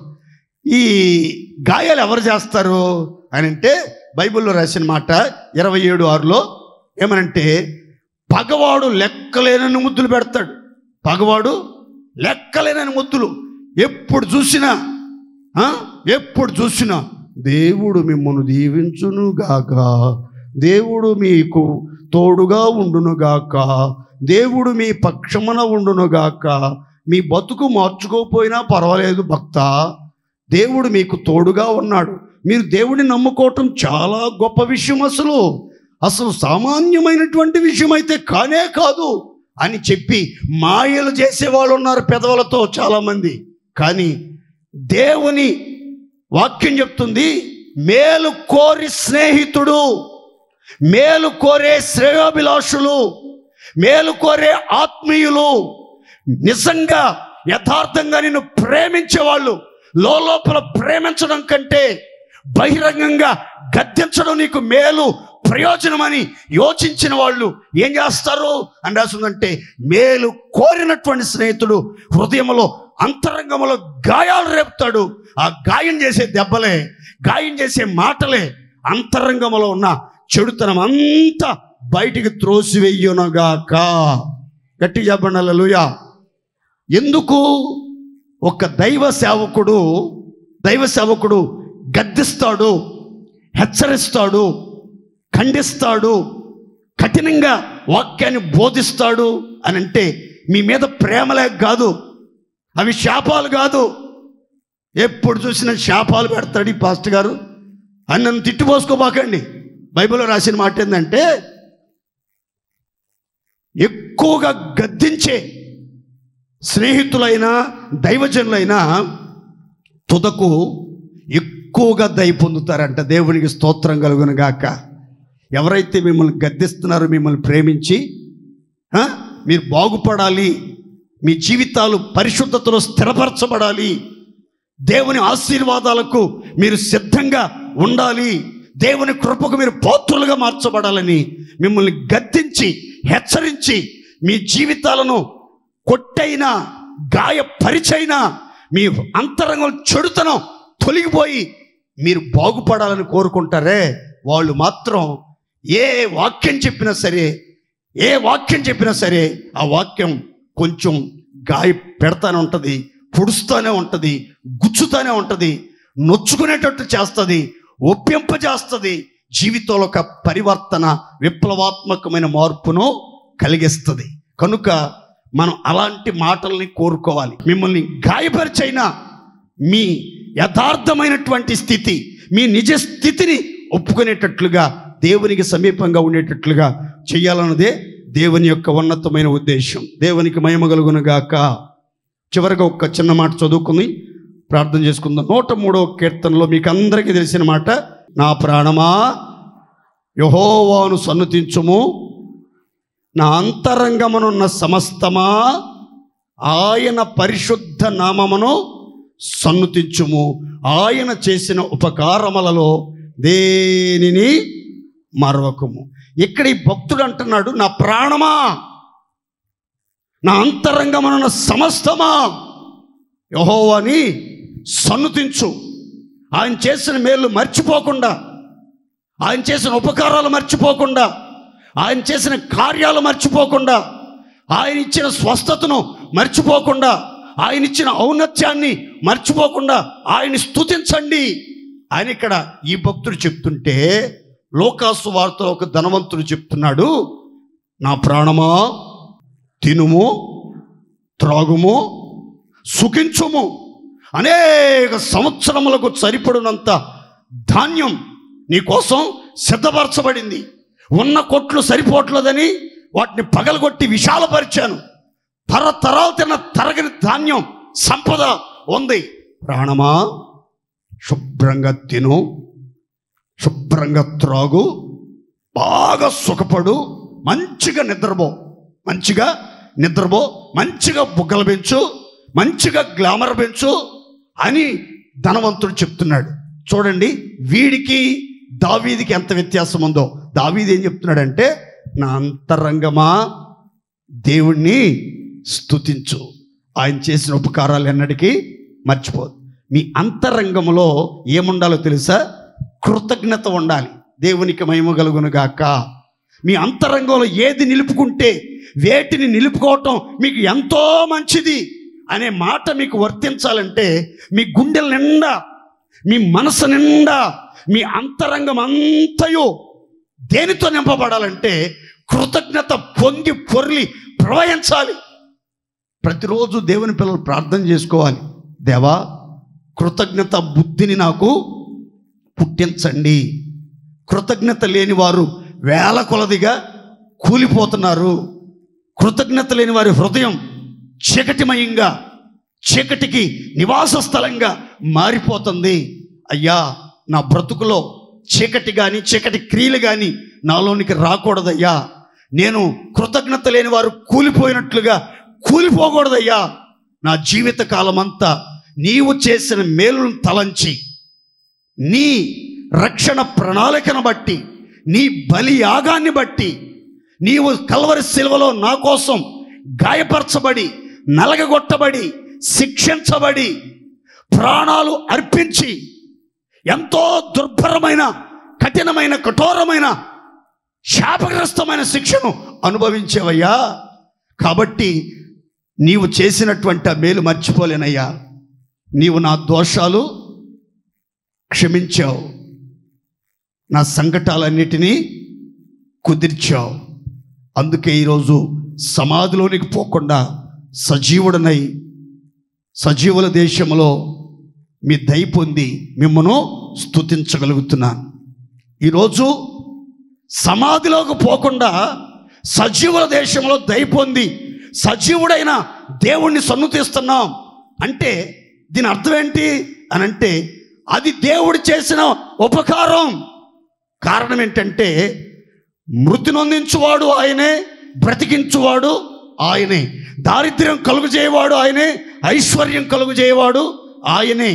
ఈ గాయాలు ఎవరు చేస్తారు అని అంటే బైబిల్లో రాసిన మాట 27:6లో ఏమనంటే, పగవాడు లెక్కలేనని ముద్దులు పెడతాడు. పగవాడు లెక్కలేనని ముద్దులు. ఎప్పుడు చూసినా దేవుడు మిమ్మల్ని దీవించునుగాక, దేవుడు మీకు తోడుగా ఉండునుగాక, దేవుడు మీ పక్షమున ఉండునుగాక, మీ బతుకు మార్చుకోకపోయినా పర్వాలేదు భక్త, దేవుడు మీకు తోడుగా ఉన్నాడు, మీరు దేవుడిని నమ్ముకోవటం చాలా గొప్ప విషయం, అసలు సామాన్యమైనటువంటి విషయం అయితే కానే కాదు అని చెప్పి మాయలు చేసేవాళ్ళు ఉన్నారు పెదవులతో చాలామంది. కానీ దేవుని వాక్యం చెప్తుంది, మేలు కోరి స్నేహితుడు, మేలు కోరే శ్రేయోభిలాషులు, మేలు కోరే ఆత్మీయులు, నిజంగా యథార్థంగా నిన్ను ప్రేమించేవాళ్ళు, లోపల ప్రేమించడం కంటే బహిరంగంగా గద్దించడం నీకు మేలు ప్రయోజనమని యోచించిన వాళ్ళు ఏం చేస్తారు అని రాసిందంటే, మేలు కోరినటువంటి స్నేహితుడు హృదయంలో అంతరంగంలో గాయాలు రేపుతాడు. ఆ గాయం చేసే దెబ్బలే, గాయం చేసే మాటలే అంతరంగంలో ఉన్న చెడుతనం అంతా బయటికి త్రోసివేయునుగాక. గట్టి చెప్పండి హల్లెలూయా. ఎందుకు ఒక దైవ సేవకుడు గద్దిస్తాడు, హెచ్చరిస్తాడు, ఖండిస్తాడు, కఠినంగా వాక్యాన్ని బోధిస్తాడు అని అంటే మీ మీద ప్రేమలే కాదు, అవి శాపాలు కాదు. ఎప్పుడు చూసినా శాపాలు పెడతాడు ఈ పాస్టర్ గారు అని నన్ను తిట్టిపోసుకోబాకండి. బైబిల్లో రాసిన మాట ఏంటంటే, ఎక్కువగా గద్దించే స్నేహితులైనా దైవజనులైనా తుదకు ఎక్కువగా దయ పొందుతారంట. దేవునికి స్తోత్రం కలుగును గాక. ఎవరైతే మిమ్మల్ని గద్దిస్తున్నారో, మిమ్మల్ని ప్రేమించి మీరు బాగుపడాలి, మీ జీవితాలు పరిశుద్ధతలో స్థిరపరచబడాలి, దేవుని ఆశీర్వాదాలకు మీరు సిద్ధంగా ఉండాలి, దేవుని కృపకు మీరు పాత్రులుగా మార్చబడాలని మిమ్మల్ని గద్దించి హెచ్చరించి మీ జీవితాలను కొట్టైనా గాయపరిచైనా మీ అంతరంగం చెడుతనం తొలగిపోయి మీరు బాగుపడాలని కోరుకుంటారే, వాళ్ళు మాత్రం ఏ వాక్యం చెప్పినా సరే ఆ వాక్యం కొంచెం గాయ పెడతానే ఉంటుంది, పొడుస్తూనే ఉంటుంది, గుచ్చుతూనే ఉంటుంది, నొచ్చుకునేటట్టు చేస్తుంది, ఒప్పింపజేస్తుంది, జీవితంలో ఒక పరివర్తన, విప్లవాత్మకమైన మార్పును కలిగిస్తుంది. కనుక మనం అలాంటి మాటల్ని కోరుకోవాలి. మిమ్మల్ని గాయపరిచైనా మీ యథార్థమైనటువంటి స్థితి, మీ నిజ స్థితిని ఒప్పుకునేటట్లుగా దేవునికి సమీపంగా ఉండేటట్లుగా చేయాలన్నదే దేవుని యొక్క ఉన్నతమైన ఉద్దేశం. దేవునికి మహిమ కలుగును గాక. చివరిగా ఒక చిన్న మాట చదువుకుని ప్రార్థన చేసుకుందాం. 103వ కీర్తనలో మీకు అందరికీ తెలిసిన మాట, నా ప్రాణమా యెహోవాను సన్నుతించుము, నా అంతరంగమునున్న సమస్తమా ఆయన పరిశుద్ధ నామమును సన్నుతించుము, ఆయన చేసిన ఉపకారములలో దేనిని మరవకుము. ఇక్కడ ఈ భక్తుడు అంటున్నాడు, నా ప్రాణమా, నా అంతరంగమునున్న సమస్తమా యెహోవాని సన్నుతించు. ఆయన చేసిన మేలు మర్చిపోకుండా, ఆయన చేసిన ఉపకారాలు మర్చిపోకుండా, ఆయన చేసిన కార్యాలు మర్చిపోకుండా, ఆయన ఇచ్చిన స్వస్థతను మర్చిపోకుండా, ఆయన ఇచ్చిన ఔన్నత్యాన్ని మర్చిపోకుండా ఆయన స్తుతించండి అని ఇక్కడ ఈ భక్తుడు చెప్తుంటే, లోకాసు వార్తలో ఒక ధనవంతుడు చెప్తున్నాడు, నా ప్రాణమా తినుము, త్రాగుము, సుఖించుము, అనేక సంవత్సరములకు సరిపడినంత ధాన్యం నీకోసం సిద్ధపరచబడింది. ఉన్న కొట్లు సరిపోవట్లేదని వాటిని పగలగొట్టి విశాలపరిచాను. తరతరాలు తిన్న తరగని ధాన్యం సంపద ఉంది. ప్రాణమా శుభ్రంగా తిను, శుభ్రంగా త్రాగు, బాగా సుఖపడు, మంచిగా నిద్రపో, మంచిగా బుగ్గలు పెంచు, మంచిగా గ్లామర్ పెంచు అని ధనవంతుడు చెప్తున్నాడు. చూడండి, వీడికి దావీదికి ఎంత వ్యత్యాసం ఉందో. దావీదు ఏం చెప్తున్నాడంటే, నా అంతరంగమా దేవుణ్ణి స్తుతించు, ఆయన చేసిన ఉపకారాలు ఎన్నటికీ మర్చిపోదు. మీ అంతరంగంలో ఏముండాలో తెలుసా? కృతజ్ఞత ఉండాలి. దేవునికి మహిమ కలుగును గాక. మీ అంతరంగంలో ఏది నిలుపుకుంటే వేటిని నిలుపుకోవటం మీకు ఎంతో మంచిది అనే మాట మీకు వర్తించాలంటే, మీ గుండెల నిండా, మీ మనసు నిండా, మీ అంతరంగం అంతయు దేనితో నింపబడాలంటే కృతజ్ఞత పొంగి పొర్లి ప్రవహించాలి. ప్రతిరోజు దేవుని పిల్లలు ప్రార్థన చేసుకోవాలి, దేవా కృతజ్ఞత బుద్ధిని నాకు పుట్టించండి. కృతజ్ఞత లేని వారు వేల కొలదిగా కూలిపోతున్నారు. కృతజ్ఞత లేని వారి హృదయం చీకటిమయంగా, చీకటికి నివాస స్థలంగా మారిపోతుంది. అయ్యా, నా బ్రతుకులో చీకటి కానీ చీకటి క్రియలు కానీ నాలోనికి రాకూడదయ్యా. నేను కృతజ్ఞత లేని వారు కూలిపోయినట్లుగా కూలిపోకూడదయ్యా. నా జీవిత కాలమంతా నీవు చేసిన మేలును తలంచి, నీ రక్షణ ప్రణాళికను బట్టి, నీ బలి యాగాన్ని బట్టి, నీవు కల్వరి శిలువలో నా కోసం గాయపరచబడి, నలగగొట్టబడి, శిక్షించబడి, ప్రాణాలు అర్పించి ఎంతో దుర్భరమైన, కఠినమైన, కఠోరమైన, శాపగ్రస్తమైన శిక్షను అనుభవించేవయ్యా. కాబట్టి నీవు చేసినటువంటి ఆ మేలు మర్చిపోలేనయ్యా. నీవు నా దోషాలు క్షమించావు, నా సంకటాలన్నిటినీ కుదిర్చావు. అందుకే ఈరోజు సమాధిలోనికి పోకుండా సజీవుడనై సజీవుల దేశంలో మీ దయ పొంది మిమ్మను స్తుతించగలుగుతున్నాను. ఈరోజు సమాధిలోకి పోకుండా సజీవుల దేశంలో దయ పొంది సజీవుడైన దేవుణ్ణి సన్నుతిస్తున్నాం అంటే దీని అర్థం ఏంటి అని అంటే, అది దేవుడు చేసిన ఉపకారం. కారణం ఏంటంటే, మృతి నొందించువాడు ఆయనే, బ్రతికించువాడు ఆయనే, దారిద్ర్యం కలుగజేయవాడు ఆయనే, ఐశ్వర్యం కలుగజేయవాడు ఆయనే,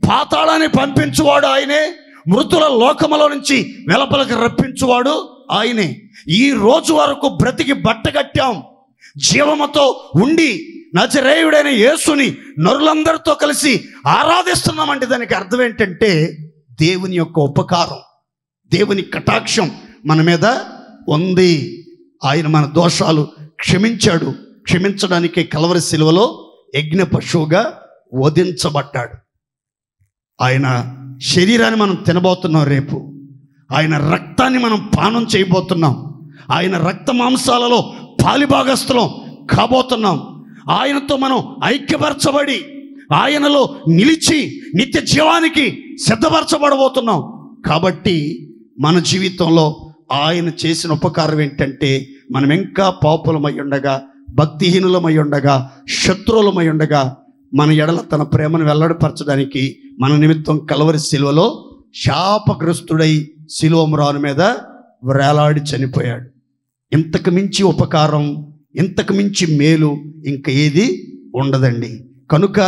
పాతాళాన్ని పంపించువాడు ఆయనే, మృతుల లోకములో నుంచి వెలపలకు రప్పించువాడు ఆయనే. ఈ రోజు వరకు బ్రతికి బట్టగట్టాం, జీవముతో ఉండి నజరేయుడైన యేసుని నరులందరితో కలిసి ఆరాధిస్తున్నామంటే దానికి అర్థం ఏంటంటే, దేవుని యొక్క ఉపకారం, దేవుని కటాక్షం మన మీద ఉంది. ఆయన మన దోషాలు క్షమించాడు. క్షమించడానికి కల్వరి శిలువలో యజ్ఞ పశువుగా వధించబడ్డాడు. ఆయన శరీరాన్ని మనం తినబోతున్నాం, రేపు ఆయన రక్తాన్ని మనం పానం చేయబోతున్నాం, ఆయన రక్త మాంసాలలో పాలిభాగస్థులం కాబోతున్నాం. ఆయనతో మనం ఐక్యపరచబడి ఆయనలో నిలిచి నిత్య జీవానికి సిద్ధపరచబడబోతున్నాం. కాబట్టి మన జీవితంలో ఆయన చేసిన ఉపకారం ఏంటంటే, మనం ఇంకా పాపులమై ఉండగా, భక్తిహీనులమై ఉండగా, శత్రువులమై ఉండగా మన ఎడల తన ప్రేమను వెల్లడిపరచడానికి మన నిమిత్తం కల్వరి శిలువలో శాపగ్రస్తుడై శిలువ మ్రాను మీద వేలాడి చనిపోయాడు. ఇంతకు మించి ఉపకారం, ఇంతకు మించి మేలు ఇంక ఏది ఉండదండి. కనుక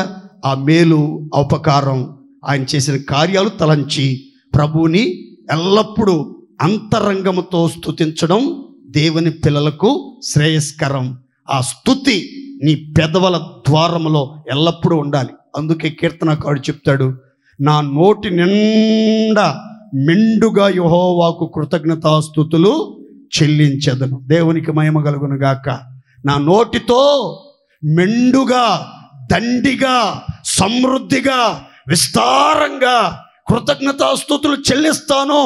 ఆ మేలు, ఆ ఉపకారం, ఆయన చేసిన కార్యాలు తలంచి ప్రభువుని ఎల్లప్పుడూ అంతరంగముతో స్తుతించడం దేవుని పిల్లలకు శ్రేయస్కరం. ఆ స్తుతి నీ పెదవుల ద్వారములో ఎల్లప్పుడూ ఉండాలి. అందుకే కీర్తనకారుడు చెప్తాడు, నా నోటి నిండా మెండుగా యెహోవాకు కృతజ్ఞతాస్తుతులు చెల్లించెదను. దేవునికి మహిమ కలుగును గాక. నా నోటితో మెండుగా, దండిగా, సమృద్ధిగా, విస్తారంగా కృతజ్ఞతాస్తుతులు చెల్లిస్తాను.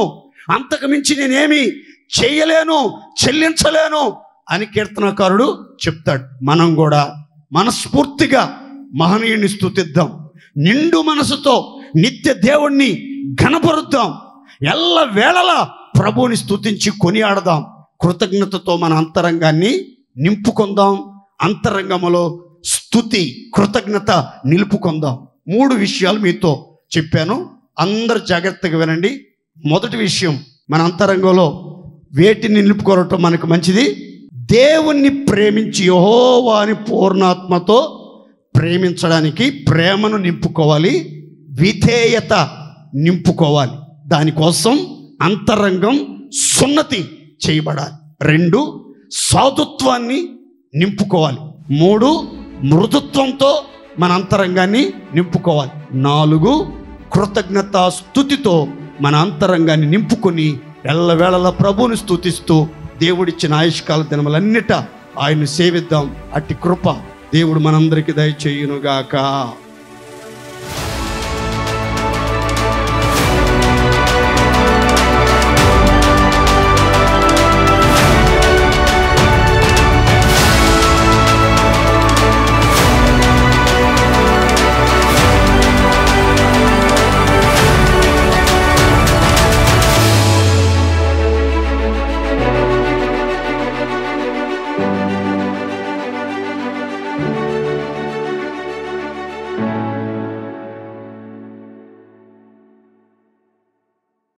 అంతకు మించి నేనేమి చేయలేను, చెల్లించలేను అని కీర్తనకారుడు చెప్తాడు. మనం కూడా మనస్ఫూర్తిగా మహనీయుని స్తుతిద్దాం. నిండు మనసుతో నిత్య దేవుణ్ణి ఘనపరుద్దాం. ఎల్ల వేళలా ప్రభువుని స్తుతించి కొనియాడదాం. కృతజ్ఞతతో మన అంతరంగాన్ని నింపుకుందాం. అంతరంగములో స్తుతి, కృతజ్ఞత నిలుపుకుందాం. 3 విషయాలు మీతో చెప్పాను, అందరు జాగ్రత్తగా వినండి. మొదటి విషయం, మన అంతరంగంలో వేటిని నిలుపుకోవటం మనకు మంచిది? దేవుణ్ణి ప్రేమించి యెహోవాని పూర్ణాత్మతో ప్రేమించడానికి ప్రేమను నింపుకోవాలి, విధేయత నింపుకోవాలి. దానికోసం అంతరంగం సున్నతి చేయబడాలి. 2 సాధుత్వాన్ని నింపుకోవాలి. 3 మృదుత్వంతో మన అంతరంగాన్ని నింపుకోవాలి. 4 కృతజ్ఞతా స్తుతితో మన అంతరంగాన్ని నింపుకొని ఎల్లవేళలా ప్రభువుని స్తుతిస్తూ దేవుడిచ్చిన ఆయుష్కాల దినములన్నిట ఆయన్ని సేవిద్దాం. అట్టి కృప దేవుడు మనందరికీ దయచేయునుగాక.